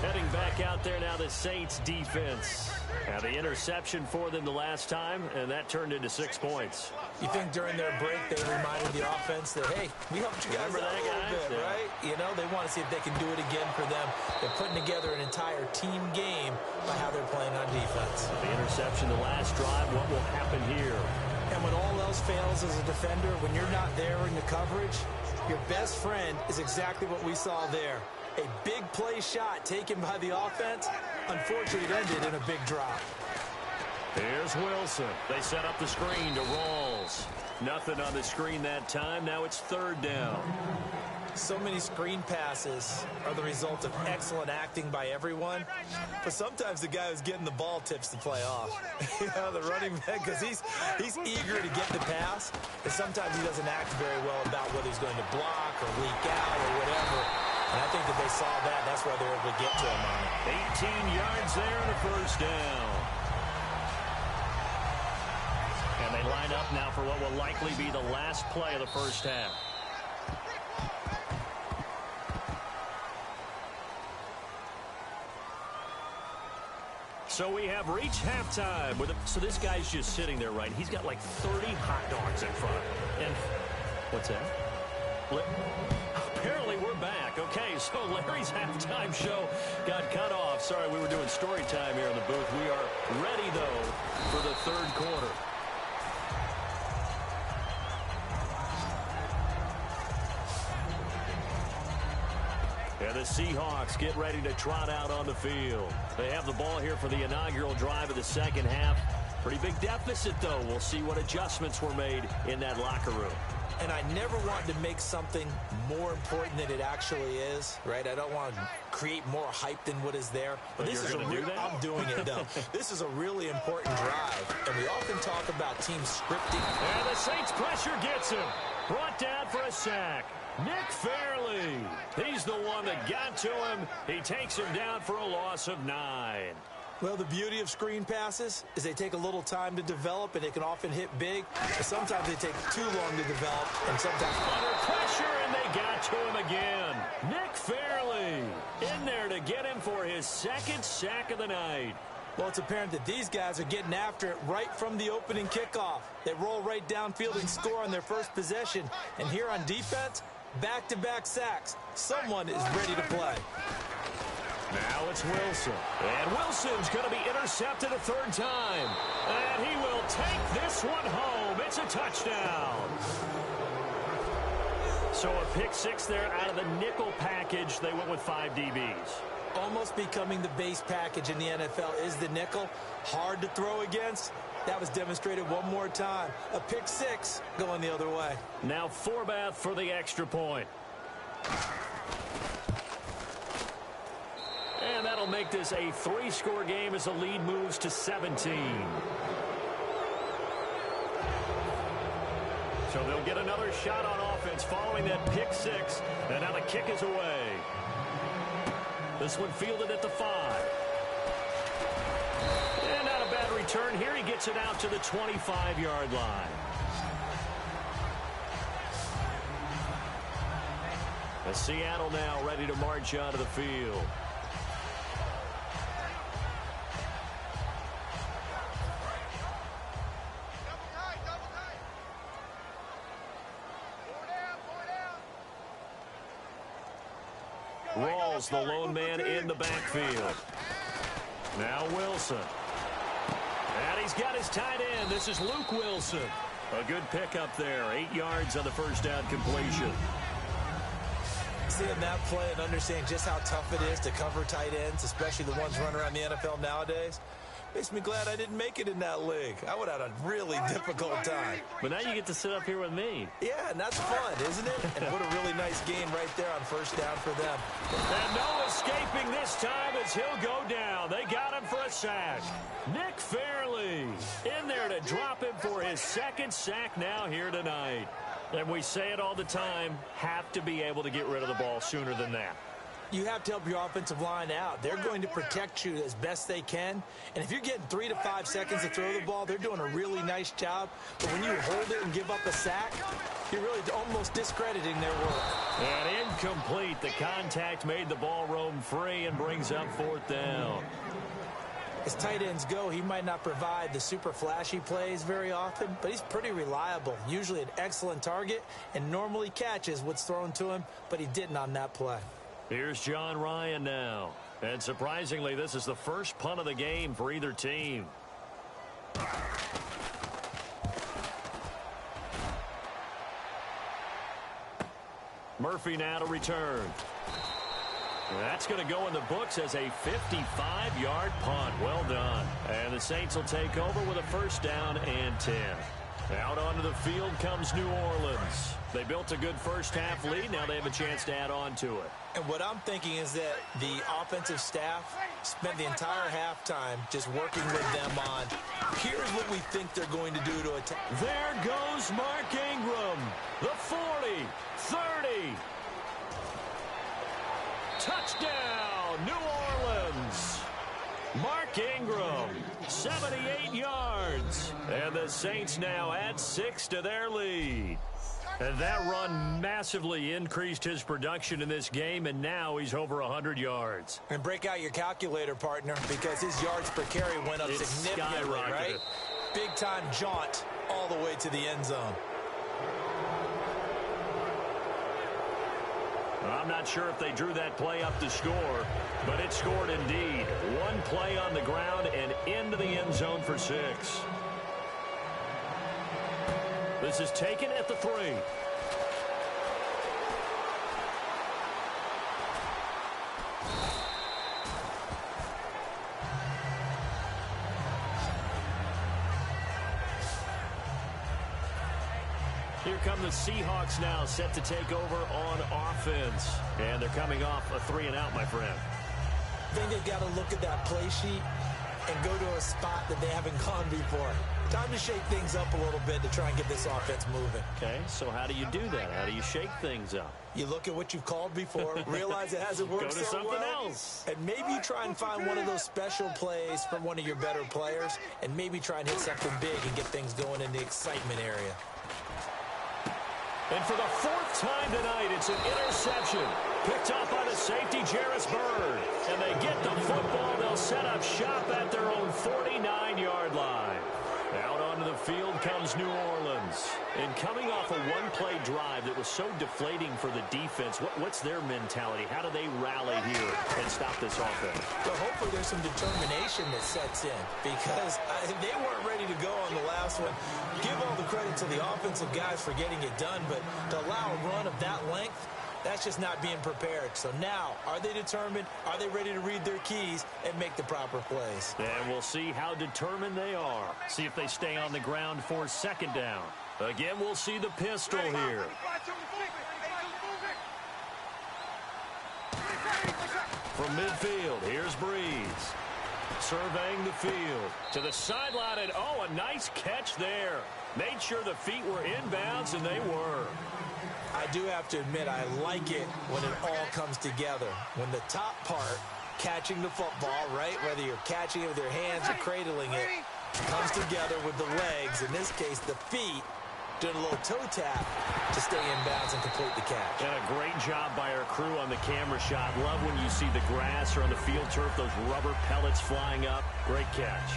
Heading back out there now, the Saints defense. Now the interception for them the last time, and that turned into 6 points. You think during their break they reminded the offense that, hey, we helped you guys out a little bit, right? You know, they want to see if they can do it again for them. They're putting together an entire team game by how they're playing on defense. The interception the last drive, what will happen here? And when all else fails as a defender, when you're not there in the coverage, your best friend is exactly what we saw there. A big play shot taken by the offense. Unfortunately, it ended in a big drop. Here's Wilson. They set up the screen to Rawls. Nothing on the screen that time. Now it's 3rd down. So many screen passes are the result of excellent acting by everyone. But sometimes the guy who's getting the ball tips the play off. You know, the running back, because he's eager to get the pass. And sometimes he doesn't act very well about whether he's going to block or leak out or whatever. And I think that they saw that. That's why they were able to get to him on it. 18 yards there and a 1st down. And they line up now for what will likely be the last play of the 1st half. So we have reached halftime. So this guy's just sitting there, right? He's got like 30 hot dogs in front of him. And what's that? Apparently we're back. Okay, so Larry's halftime show got cut off. Sorry, we were doing story time here in the booth. We are ready, though, for the 3rd quarter. And the Seahawks get ready to trot out on the field. They have the ball here for the inaugural drive of the second half. Pretty big deficit, though. We'll see what adjustments were made in that locker room. And I never wanted to make something more important than it actually is, right? I don't want to create more hype than what is there. But this is I'm doing it, though. This is a really important drive. And we often talk about teams scripting. And the Saints pressure gets him. Brought down for a sack. Nick Fairley. He's the one that got to him. He takes him down for a loss of 9. Well, the beauty of screen passes is they take a little time to develop, and they can often hit big. But sometimes they take too long to develop, and sometimes under pressure, and they got to him again. Nick Fairley in there to get him for his 2nd sack of the night. Well, it's apparent that these guys are getting after it right from the opening kickoff. They roll right downfield and score on their first possession. And here on defense, back-to-back sacks. Someone is ready to play. Now it's Wilson. And Wilson's going to be intercepted a third time. And he will take this one home. It's a touchdown. So a pick six there out of the nickel package. They went with 5 DBs. Almost becoming the base package in the NFL is the nickel. Hard to throw against. That was demonstrated one more time. A pick six going the other way. Now Forbath for the extra point. And that'll make this a 3-score game as the lead moves to 17. So they'll get another shot on offense following that pick six. And now the kick is away. This one fielded at the 5. And not a bad return here. He gets it out to the 25-yard line. As Seattle now ready to march onto the field. Rawls, the lone man in the backfield. Now Wilson. And he's got his tight end. This is Luke Wilson. A good pickup there. 8 yards on the first down completion. Seeing that play and understanding just how tough it is to cover tight ends, especially the ones running around the NFL nowadays, makes me glad I didn't make it in that league. I would have had a really difficult time. But now you get to sit up here with me. Yeah, and that's fun, isn't it? And what a really nice gain right there on first down for them. And no escaping this time as he'll go down. They got him for a sack. Nick Fairley in there to drop him for his second sack now here tonight. And we say it all the time, have to be able to get rid of the ball sooner than that. You have to help your offensive line out. They're going to protect you as best they can. And if you're getting 3 to 5 seconds to throw the ball, they're doing a really nice job. But when you hold it and give up a sack, you're really almost discrediting their work. And incomplete. The contact made the ball roam free and brings up 4th down. As tight ends go, he might not provide the super flashy plays very often, but he's pretty reliable. Usually an excellent target and normally catches what's thrown to him, but he didn't on that play. Here's John Ryan now. And surprisingly, this is the first punt of the game for either team. Murphy now to return. That's going to go in the books as a 55-yard punt. Well done. And the Saints will take over with a first down and 10. Out onto the field comes New Orleans. They built a good first-half lead. Now they have a chance to add on to it. And what I'm thinking is that the offensive staff spent the entire halftime just working with them on, here's what we think they're going to do to attack. There goes Mark Ingram. The 40, 30. Touchdown, New Orleans. Mark Ingram, 78 yards. And the Saints now add 6 to their lead. And that run massively increased his production in this game, and now he's over 100 yards. And break out your calculator, partner, because his yards per carry went up significantly, right? Big-time jaunt all the way to the end zone. I'm not sure if they drew that play up to score, but it scored indeed. One play on the ground and into the end zone for 6. This is taken at the 3. Here come the Seahawks now, set to take over on offense. And they're coming off a 3-and-out, my friend. I think they've got to look at that play sheet and go to a spot that they haven't gone before. Time to shake things up a little bit to try and get this offense moving. Okay, so how do you do that? How do you shake things up? You look at what you've called before, realize it hasn't worked Go to so something well, else. and maybe you try and find one of those special plays from one of your better players, and maybe try and hit something big and get things going in the excitement area. And for the 4th time tonight, it's an interception. Picked off by the safety, Jarvis Bird. And they get the football. They'll set up shop at their own 49-yard line. Out onto the field comes New Orleans. And coming off a one-play drive that was so deflating for the defense, what's their mentality? How do they rally here and stop this offense? Well, hopefully there's some determination that sets in because they weren't ready to go on the last one. Give all the credit to the offensive guys for getting it done, but to allow a run of that length, that's just not being prepared. So now, are they determined? Are they ready to read their keys and make the proper plays? And we'll see how determined they are. See if they stay on the ground for second down. Again, we'll see the pistol here. From midfield, here's Breeze. Surveying the field. To the sideline, and oh, a nice catch there. Made sure the feet were inbounds, and they were. I do have to admit, I like it when it all comes together. When the top part, catching the football, right, whether you're catching it with your hands or cradling it, comes together with the legs, in this case the feet, doing a little toe tap to stay in bounds and complete the catch. And a great job by our crew on the camera shot. Love when you see the grass or on the field turf, those rubber pellets flying up. Great catch.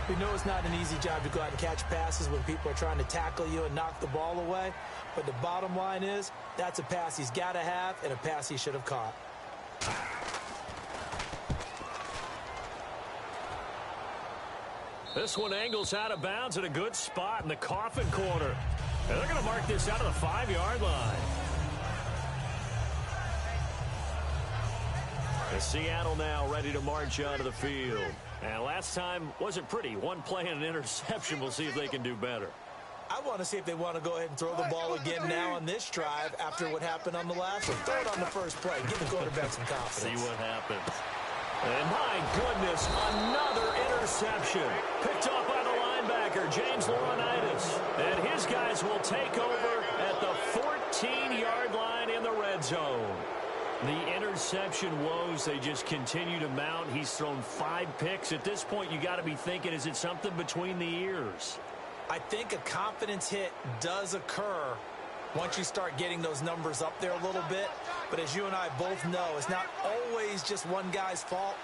We know it's not an easy job to go out and catch passes when people are trying to tackle you and knock the ball away. But the bottom line is, that's a pass he's got to have and a pass he should have caught. This one angles out of bounds at a good spot in the coffin corner. And they're going to mark this out of the 5-yard line. And Seattle now ready to march onto the field. And last time wasn't pretty. One play and an interception. We'll see if they can do better. I want to see if they want to go ahead and throw the ball again now on this drive after what happened on the last one. Throw it on the first play. Give the quarterback some confidence. See what happens. And my goodness, another interception. Picked off by the linebacker, James Laurinaitis. And his guys will take over at the 14-yard line in the red zone. The interception woes, they just continue to mount. He's thrown 5 picks. At this point, you got to be thinking, is it something between the ears? I think a confidence hit does occur once you start getting those numbers up there a little bit. But as you and I both know, it's not always just one guy's fault.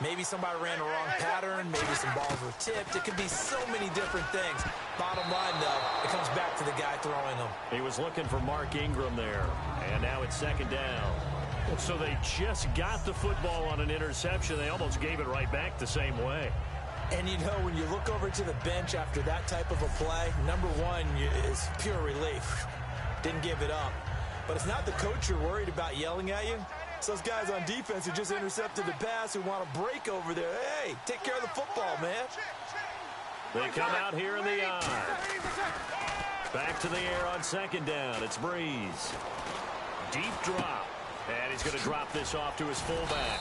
Maybe somebody ran a wrong pattern. Maybe some balls were tipped. It could be so many different things. Bottom line, though, it comes back to the guy throwing them. He was looking for Mark Ingram there. And now it's second down. So they just got the football on an interception. They almost gave it right back the same way. And, you know, when you look over to the bench after that type of a play, number one is pure relief. Didn't give it up. But it's not the coach you're worried about yelling at you. It's those guys on defense who just intercepted the pass who want to break over there. Hey, take care of the football, man. They come out here in the eye. Back to the air on second down. It's Breeze. Deep drop. And he's going to drop this off to his fullback.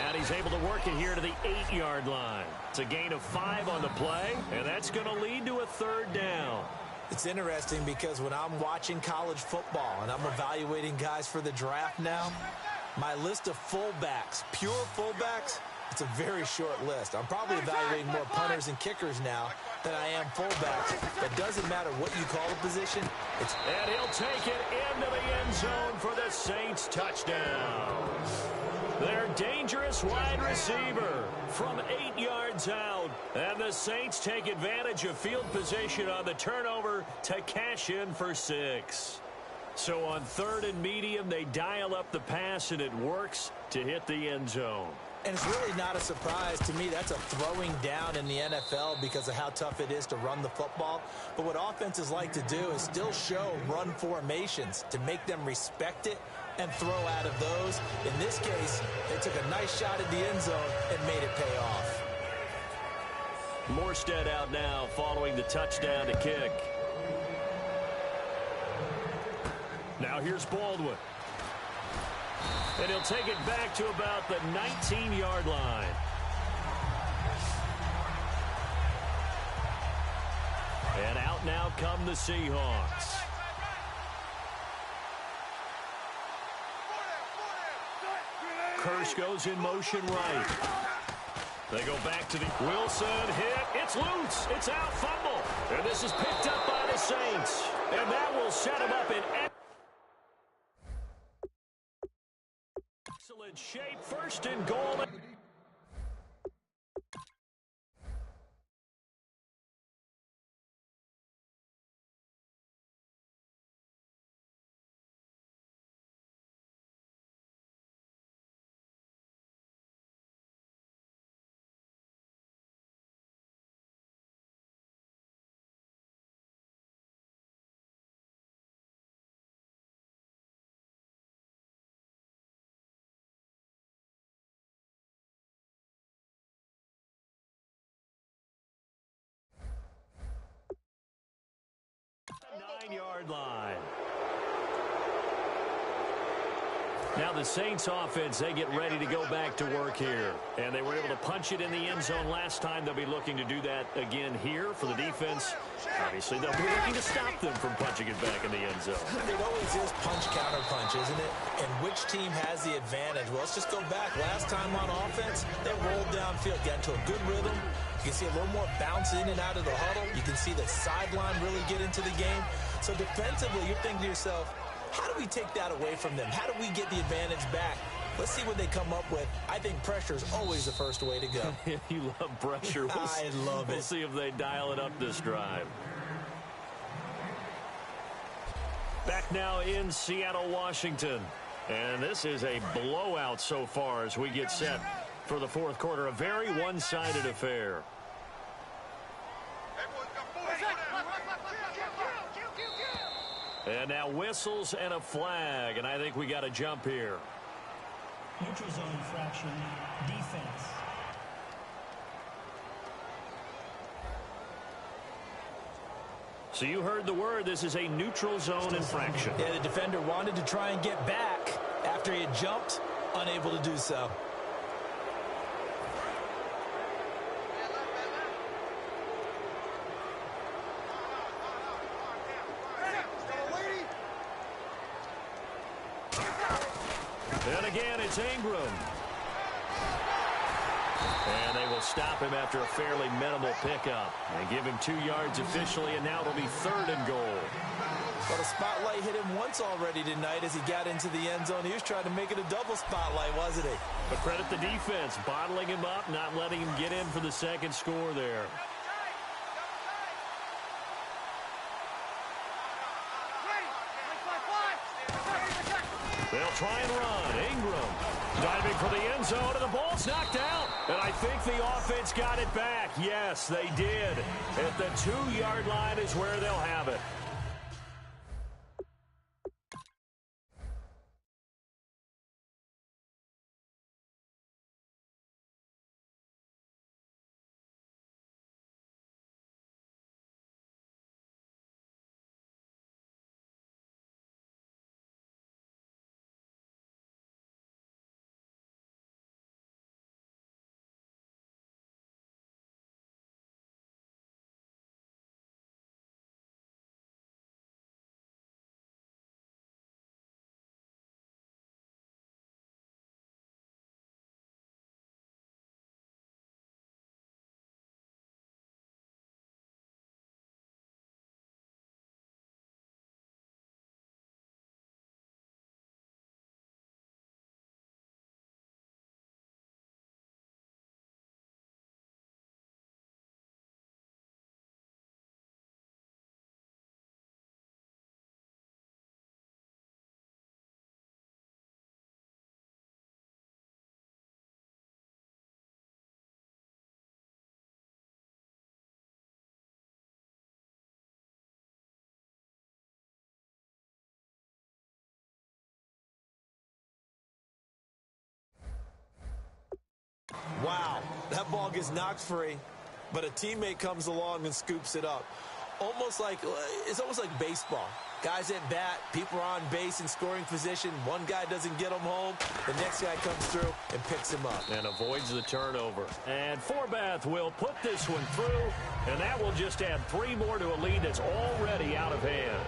And he's able to work it here to the 8-yard line. It's a gain of 5 on the play, and that's going to lead to a third down. It's interesting because when I'm watching college football and I'm evaluating guys for the draft now, my list of fullbacks, pure fullbacks, it's a very short list. I'm probably evaluating more punters and kickers now than I am fullbacks. But doesn't matter what you call the position. And he'll take it into the end zone for the Saints touchdown. Their dangerous wide receiver from 8 yards out. And the Saints take advantage of field position on the turnover to cash in for 6. So on 3rd and medium, they dial up the pass, and it works to hit the end zone. And it's really not a surprise to me. That's a throwing down in the NFL because of how tough it is to run the football. But what offenses like to do is still show run formations to make them respect it and throw out of those. In this case, they took a nice shot at the end zone and made it pay off. Morstead out now following the touchdown to kick. Now here's Baldwin. And he'll take it back to about the 19-yard line. And out now come the Seahawks. Kirsch goes in motion right. They go back to the Wilson hit. It's loose. It's out, fumble. And this is picked up by the Saints. And that will set him up in good shape. First and goal. The 9-yard line. Now the Saints offense, they get ready to go back to work here. And they were able to punch it in the end zone last time. They'll be looking to do that again here for the defense. Obviously, they'll be looking to stop them from punching it back in the end zone. It always is punch-counter-punch, isn't it? And which team has the advantage? Well, let's just go back. Last time on offense, they rolled downfield, got into a good rhythm. You can see a little more bounce in and out of the huddle. You can see the sideline really get into the game. So defensively, you're thinking to yourself, how do we take that away from them? How do we get the advantage back? Let's see what they come up with. I think pressure is always the first way to go. You love pressure. I love it. We'll see if they dial it up this drive. Back now in Seattle, Washington. And this is a blowout so far as we get set for the fourth quarter. A very one-sided affair. And now whistles and a flag, and I think we got a jump here. Neutral zone infraction, defense. So you heard the word. This is a neutral zone infraction. Yeah, the defender wanted to try and get back after he had jumped, unable to do so. And again, it's Ingram. And they will stop him after a fairly minimal pickup. And give him 2 yards officially, and now it'll be 3rd and goal. Well, the spotlight hit him once already tonight as he got into the end zone. He was trying to make it a double spotlight, wasn't he? But credit the defense, bottling him up, not letting him get in for the second score there. They'll try and run. Ingram diving for the end zone, and the ball's knocked out. And I think the offense got it back. Yes, they did. At the 2-yard line is where they'll have it. Wow, that ball gets knocked free, but a teammate comes along and scoops it up. It's almost like baseball. Guys at bat, people are on base in scoring position. One guy doesn't get him home. The next guy comes through and picks him up. And avoids the turnover. And Forbath will put this one through, and that will just add 3 more to a lead that's already out of hand.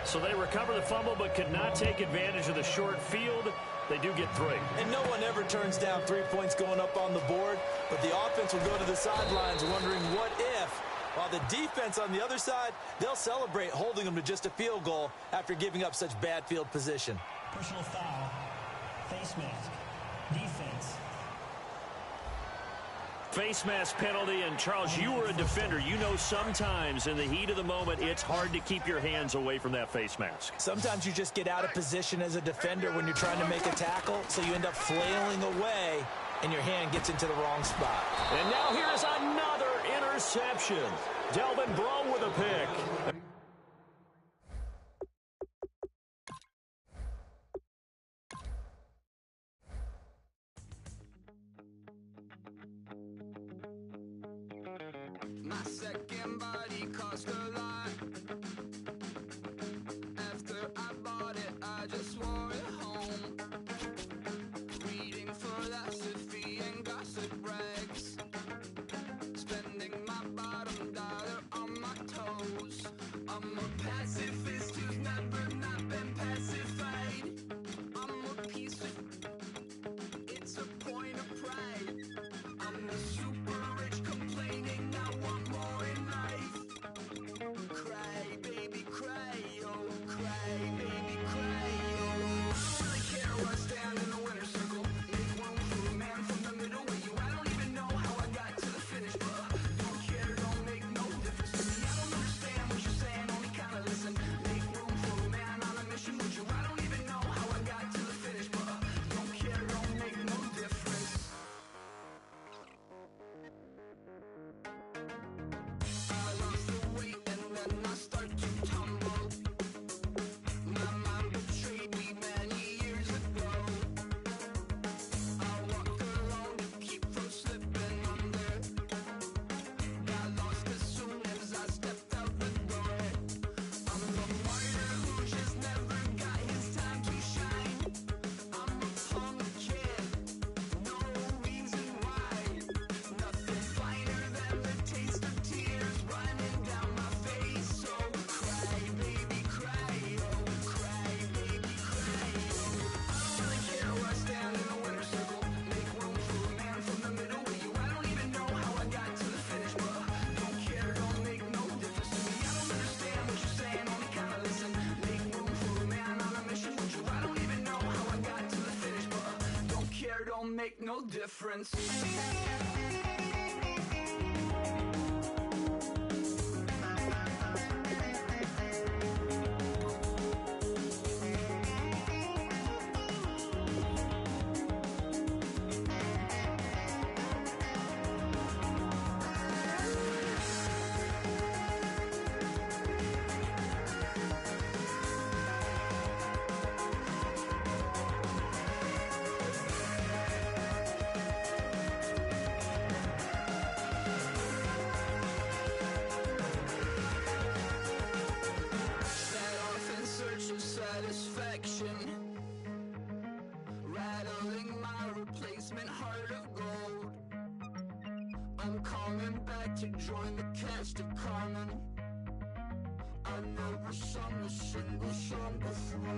So they recover the fumble but could not take advantage of the short field. They do get 3. And no one ever turns down 3 points going up on the board, but the offense will go to the sidelines wondering what if. While the defense on the other side, they'll celebrate holding them to just a field goal after giving up such bad field position. Personal foul, face mask. Defense. Face mask penalty, and Charles, you were a defender. You know sometimes in the heat of the moment, it's hard to keep your hands away from that face mask. Sometimes you just get out of position as a defender when you're trying to make a tackle, so you end up flailing away, and your hand gets into the wrong spot. And now here's another interception. Delvin Breaux with a pick. My second body cost a lot. After I bought it, I just wore it home. Reading philosophy and gossip rags. Spending my bottom dollar on my toes. I'm a pacifist who's never not been pacified. I'm a piece of... It's a point of pride. I'm the super rich complaining I want more in life. Cry, baby, cry, oh, cry, baby, cry, oh. I don't really care what's down in the winner's circle. Make room for a man from the middle with you. I don't even know how I got to the finish, but don't care, don't make no difference to me. I don't understand what you're saying, only kinda listen. Make room for a man on a mission with you. I don't even know how I got to the finish, but don't care, don't make no difference. I lost the weight and then I start to tumble. My mind betrayed me many years ago. I walked alone to keep from slipping under. Got lost as soon as I stepped out the door. I'm the martyr who just never got his time to shine. I'm a punk kid, no reason why. Nothing finer than the taste of tears running down my face. So cry, baby, cry, oh, cry, baby, cry, oh. I don't really care what's down in the winner's circle. Make room for a man from the middle with you. I don't even know how I got to the finish, but don't care, don't make no difference to me. I don't understand what you're saying, only kinda listen. Make room for a man on a mission with you. I don't even know how I got to the finish, but don't care, don't make no difference. Set off in search of satisfaction, rattling my replacement heart of gold. I'm coming back to join the cast of Carmen. I never sung a single song before. I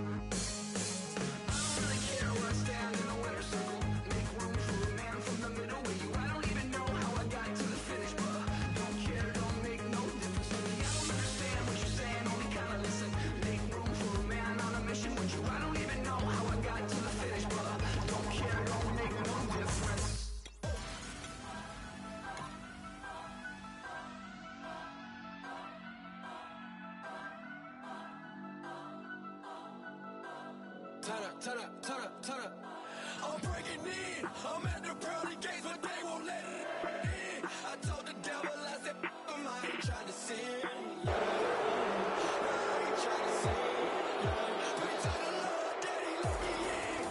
don't really care what's down in the winner's circle. Make room for a man from the middle with you. I don't even know how I got to the finish, but don't care, don't make no difference to me. I don't understand what you're saying, only kinda listen. Make room for a man on a mission with you. I don't even know how I got to the finish, but don't care, don't make no difference. Turn up. I'm breaking in. I'm at the pearly gates, but they won't let it in. I told the devil, I said, I ain't trying to sin. I ain't trying to sin. Pray to the Lord that he let me in.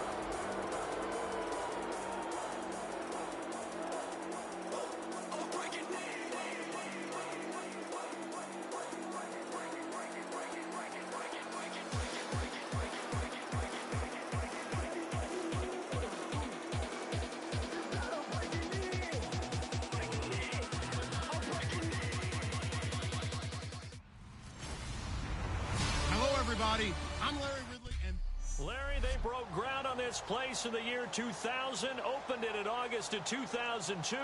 I'm breaking in. Hello, everybody. I'm Larry Ridley, and Larry, they broke ground on this place in the year 2000, opened it in August of 2002,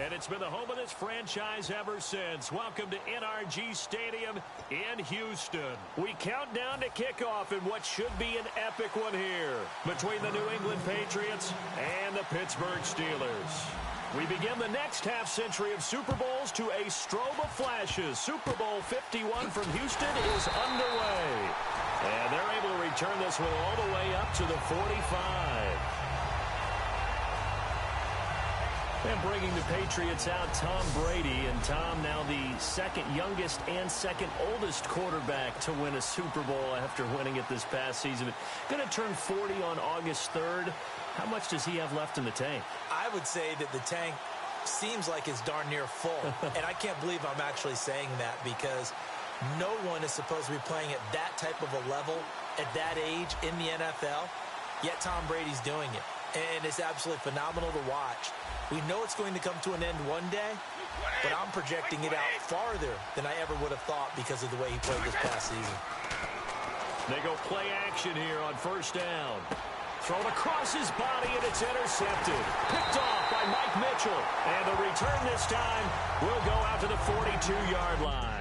and it's been the home of this franchise ever since. Welcome to NRG Stadium in Houston. We count down to kickoff in what should be an epic one here between the New England Patriots and the Pittsburgh Steelers. We begin the next half-century of Super Bowls to a strobe of flashes. Super Bowl 51 from Houston is underway. And they're able to return this one all the way up to the 45. And bringing the Patriots out, Tom Brady. And Tom, now the second youngest and second oldest quarterback to win a Super Bowl after winning it this past season. Going to turn 40 on August 3rd. How much does he have left in the tank? I would say that the tank seems like it's darn near full. And I can't believe I'm actually saying that, because no one is supposed to be playing at that type of a level at that age in the NFL, yet Tom Brady's doing it. And it's absolutely phenomenal to watch. We know it's going to come to an end one day, but I'm projecting it out farther than I ever would have thought because of the way he played this past season. They go play action here on first down. Thrown across his body, and it's intercepted. Picked off by Mike Mitchell. And the return this time will go out to the 42-yard line.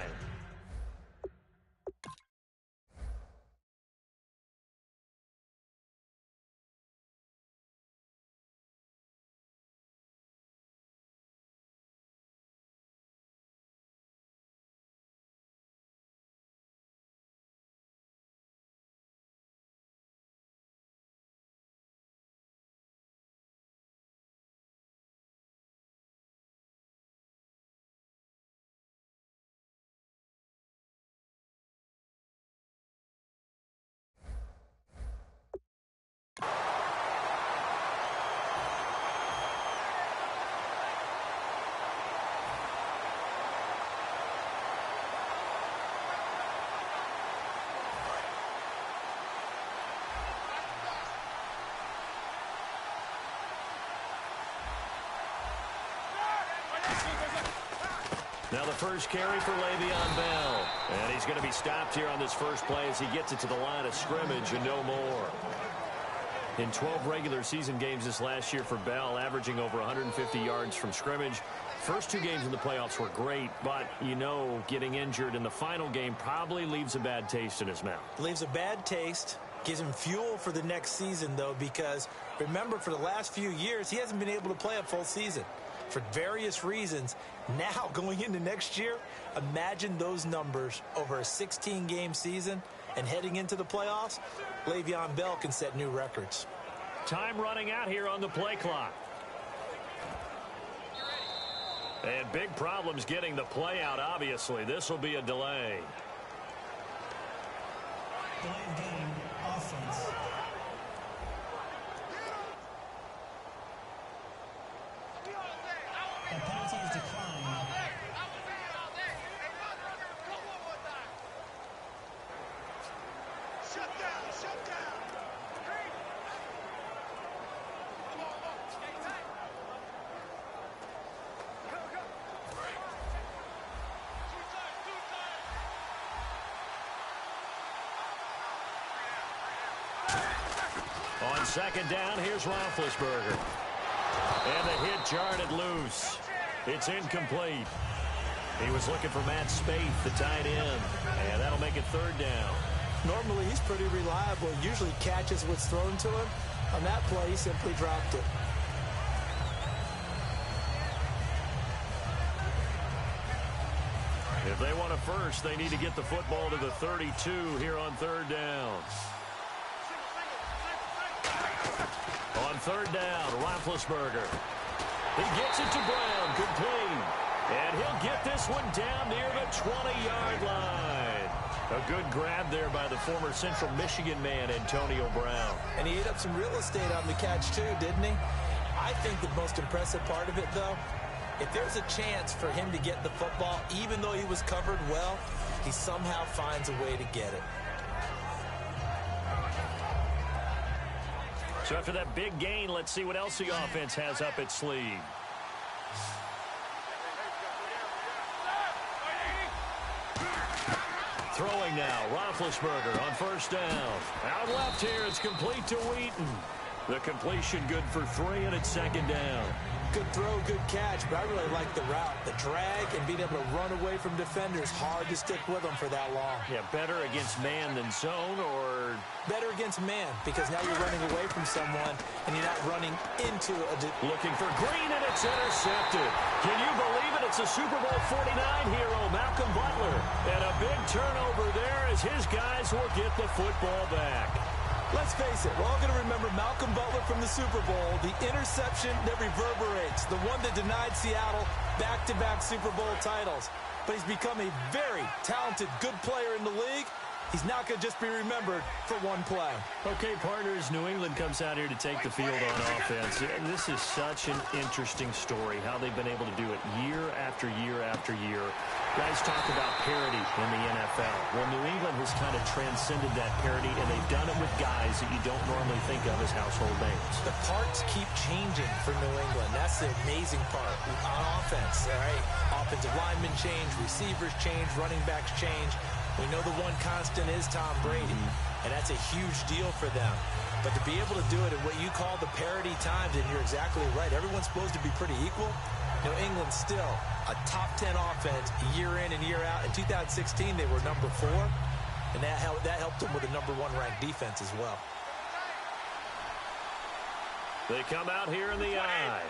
Now the first carry for Le'Veon Bell. And he's going to be stopped here on this first play as he gets it to the line of scrimmage and no more. In 12 regular season games this last year for Bell, averaging over 150 yards from scrimmage. First two games in the playoffs were great, but, you know, getting injured in the final game probably leaves a bad taste in his mouth. Leaves a bad taste. Gives him fuel for the next season, though, because, remember, for the last few years, he hasn't been able to play a full season for various reasons. Now, going into next year, imagine those numbers over a 16-game season and heading into the playoffs. Le'Veon Bell can set new records. Time running out here on the play clock. And big problems getting the play out, obviously. This will be a delay. Delay of game, offense. The penalty is declined. Shut down, shut down. On second down, here's Roethlisberger. And the hit jarred it loose. It's incomplete. He was looking for Matt Spaeth, the tight end. And that'll make it third down. Normally, he's pretty reliable. Usually catches what's thrown to him. On that play, he simply dropped it. If they want a first, they need to get the football to the 32 here on third down. On third down, Roethlisberger. He gets it to Brown, complete. And he'll get this one down near the 20-yard line. A good grab there by the former Central Michigan man, Antonio Brown. And he ate up some real estate on the catch, too, didn't he? I think the most impressive part of it, though, if there's a chance for him to get the football, even though he was covered well, he somehow finds a way to get it. So after that big gain, let's see what else the offense has up its sleeve. Throwing now, Roethlisberger on first down. Out left here, it's complete to Wheaton. The completion good for 3, and it's second down. Good throw, good catch, but I really like the route. The drag and being able to run away from defenders, hard to stick with them for that long. Yeah, better against man than zone, or... Better against man, because now you're running away from someone, and you're not running into a... Looking for Green, and it's intercepted. Can you believe it? It's a Super Bowl 49 hero, Malcolm Butler. And a big turnover there as his guys will get the football back. Let's face it, we're all going to remember Malcolm Butler from the Super Bowl, the interception that reverberates, the one that denied Seattle back-to-back Super Bowl titles. But he's become a very talented, good player in the league. He's not going to just be remembered for one play. Okay, partners, New England comes out here to take the field on offense. And this is such an interesting story, how they've been able to do it year after year after year. Guys talk about parity in the NFL. Well, New England has kind of transcended that parity, and they've done it with guys that you don't normally think of as household names. The parts keep changing for New England. That's the amazing part on offense, all right? Offensive linemen change, receivers change, running backs change. We know the one constant is Tom Brady, and that's a huge deal for them. But to be able to do it at what you call the parity times, and you're exactly right, everyone's supposed to be pretty equal. New England still a top 10 offense year in and year out. In 2016, they were number 4, and that helped them with a number 1 ranked defense as well. They come out here in the eye.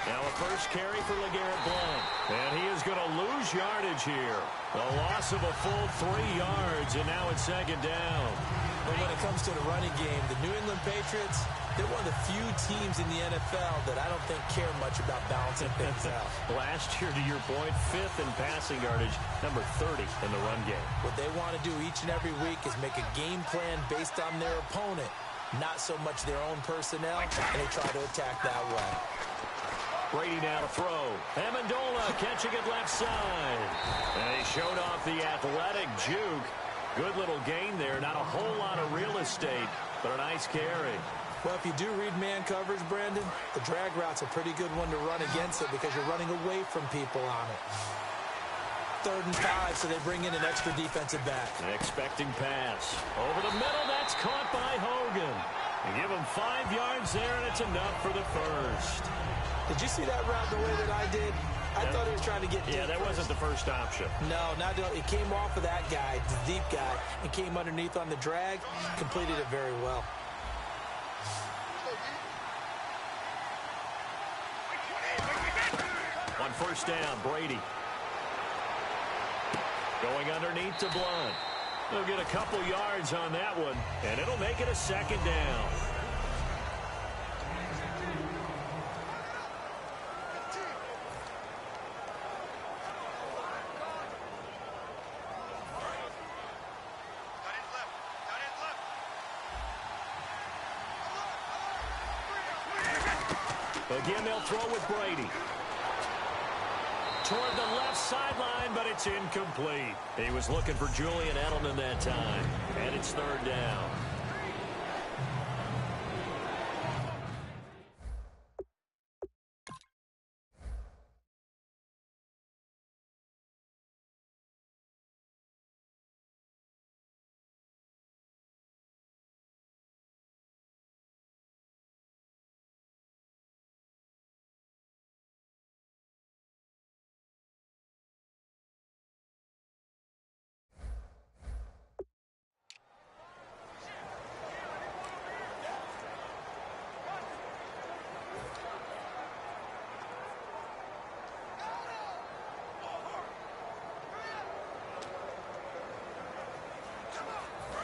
Now a first carry for LeGarrette Blount. And he is going to lose yardage here. A loss of a full 3 yards, and now it's second down. But when it comes to the running game, the New England Patriots, they're one of the few teams in the NFL that I don't think care much about balancing things out. Last year, to your point, 5th in passing yardage, number 30 in the run game. What they want to do each and every week is make a game plan based on their opponent, not so much their own personnel, and they try to attack that way. Brady now to throw. Amendola catching it left side. And he showed off the athletic juke. Good little gain there. Not a whole lot of real estate, but a nice carry. Well, if you do read man coverage, Brandon, the drag route's a pretty good one to run against it because you're running away from people on it. 3rd and 5, so they bring in an extra defensive back. An expecting pass. Over the middle, that's caught by Hogan. They give him 5 yards there, and it's enough for the first. Did you see that route the way that I did? I thought he was trying to get deep. Yeah, that wasn't the first option. No, it came off of that guy, the deep guy, and came underneath on the drag, completed it very well. On first down, Brady. Going underneath to Blount. They'll get a couple yards on that one, and it'll make it a second down. Again, they'll throw with Brady. Toward the left sideline, but it's incomplete. He was looking for Julian Edelman that time, and it's 3rd down.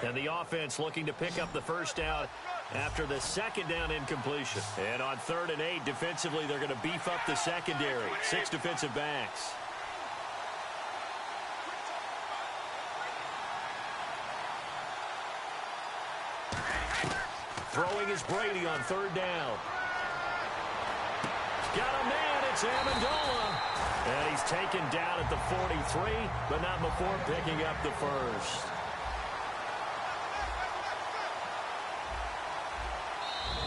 And the offense looking to pick up the first down after the second down incompletion. And on 3rd and 8, defensively, they're going to beef up the secondary. 6 defensive backs. Throwing is Brady on 3rd down. Got a man, it's Amendola. And he's taken down at the 43, but not before picking up the first.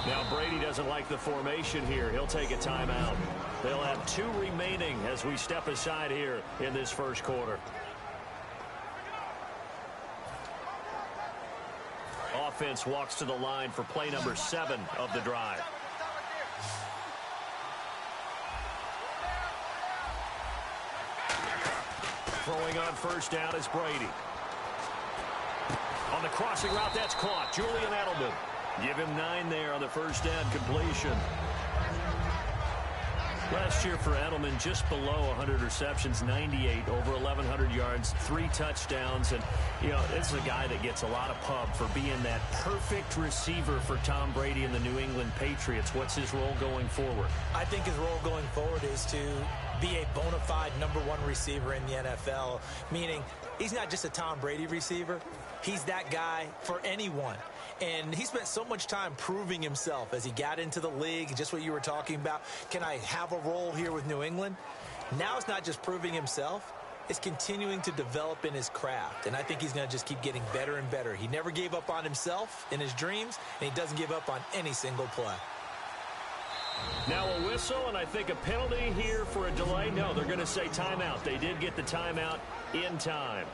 Now Brady doesn't like the formation here. He'll take a timeout. They'll have 2 remaining as we step aside here in this first quarter. Offense walks to the line for play number 7 of the drive. Throwing on first down is Brady. On the crossing route, that's caught. Julian Edelman. Give him 9 there on the first down completion. Last year for Edelman, just below 100 receptions, 98, over 1,100 yards, 3 touchdowns. And, you know, this is a guy that gets a lot of pub for being that perfect receiver for Tom Brady and the New England Patriots. What's his role going forward? I think his role going forward is to be a bona fide #1 receiver in the NFL, meaning he's not just a Tom Brady receiver. He's that guy for anyone. And he spent so much time proving himself as he got into the league, just what you were talking about. Can I have a role here with New England? Now it's not just proving himself. It's continuing to develop in his craft. And I think he's going to just keep getting better and better. He never gave up on himself in his dreams, and he doesn't give up on any single play. Now a whistle, and I think a penalty here for a delay. No, they're going to say timeout. They did get the timeout in time.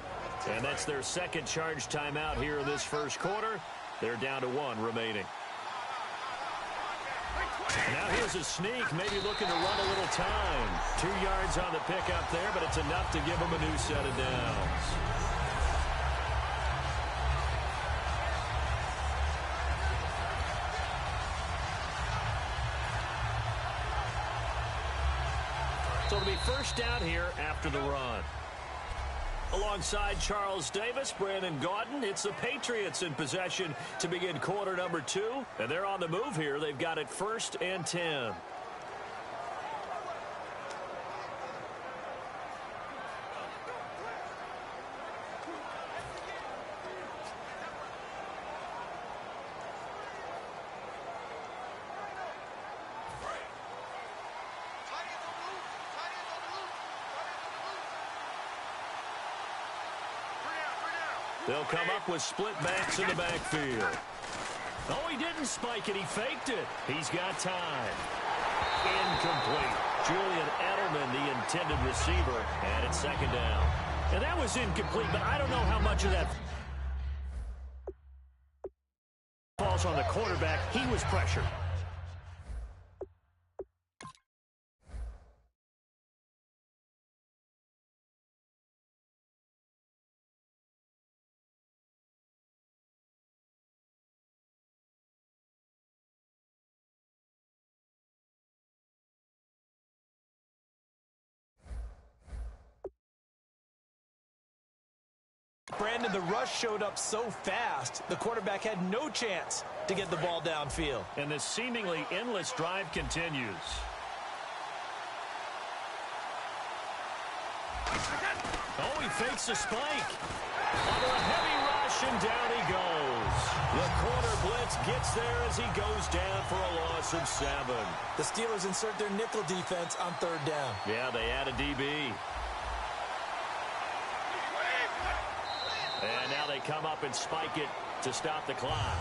And that's their second charge timeout here in this first quarter. They're down to 1 remaining. Now here's a sneak, maybe looking to run a little time. 2 yards on the pickup there, but it's enough to give them a new set of downs. So it'll be first down here after the run. Alongside Charles Davis, Brandon Gaudin, it's the Patriots in possession to begin quarter number 2. And they're on the move here. They've got it 1st and 10. They'll come up with split backs in the backfield. Oh, he didn't spike it. He faked it. He's got time. Incomplete. Julian Edelman, the intended receiver, and it's 2nd down. And that was incomplete, but I don't know how much of that falls on the quarterback. He was pressured. Brandon, the rush showed up so fast, the quarterback had no chance to get the ball downfield. And this seemingly endless drive continues. Oh, he fakes the spike. Under a heavy rush, and down he goes. The corner blitz gets there as he goes down for a loss of 7. The Steelers insert their nickel defense on 3rd down. Yeah, they add a DB. And now they come up and spike it to stop the clock.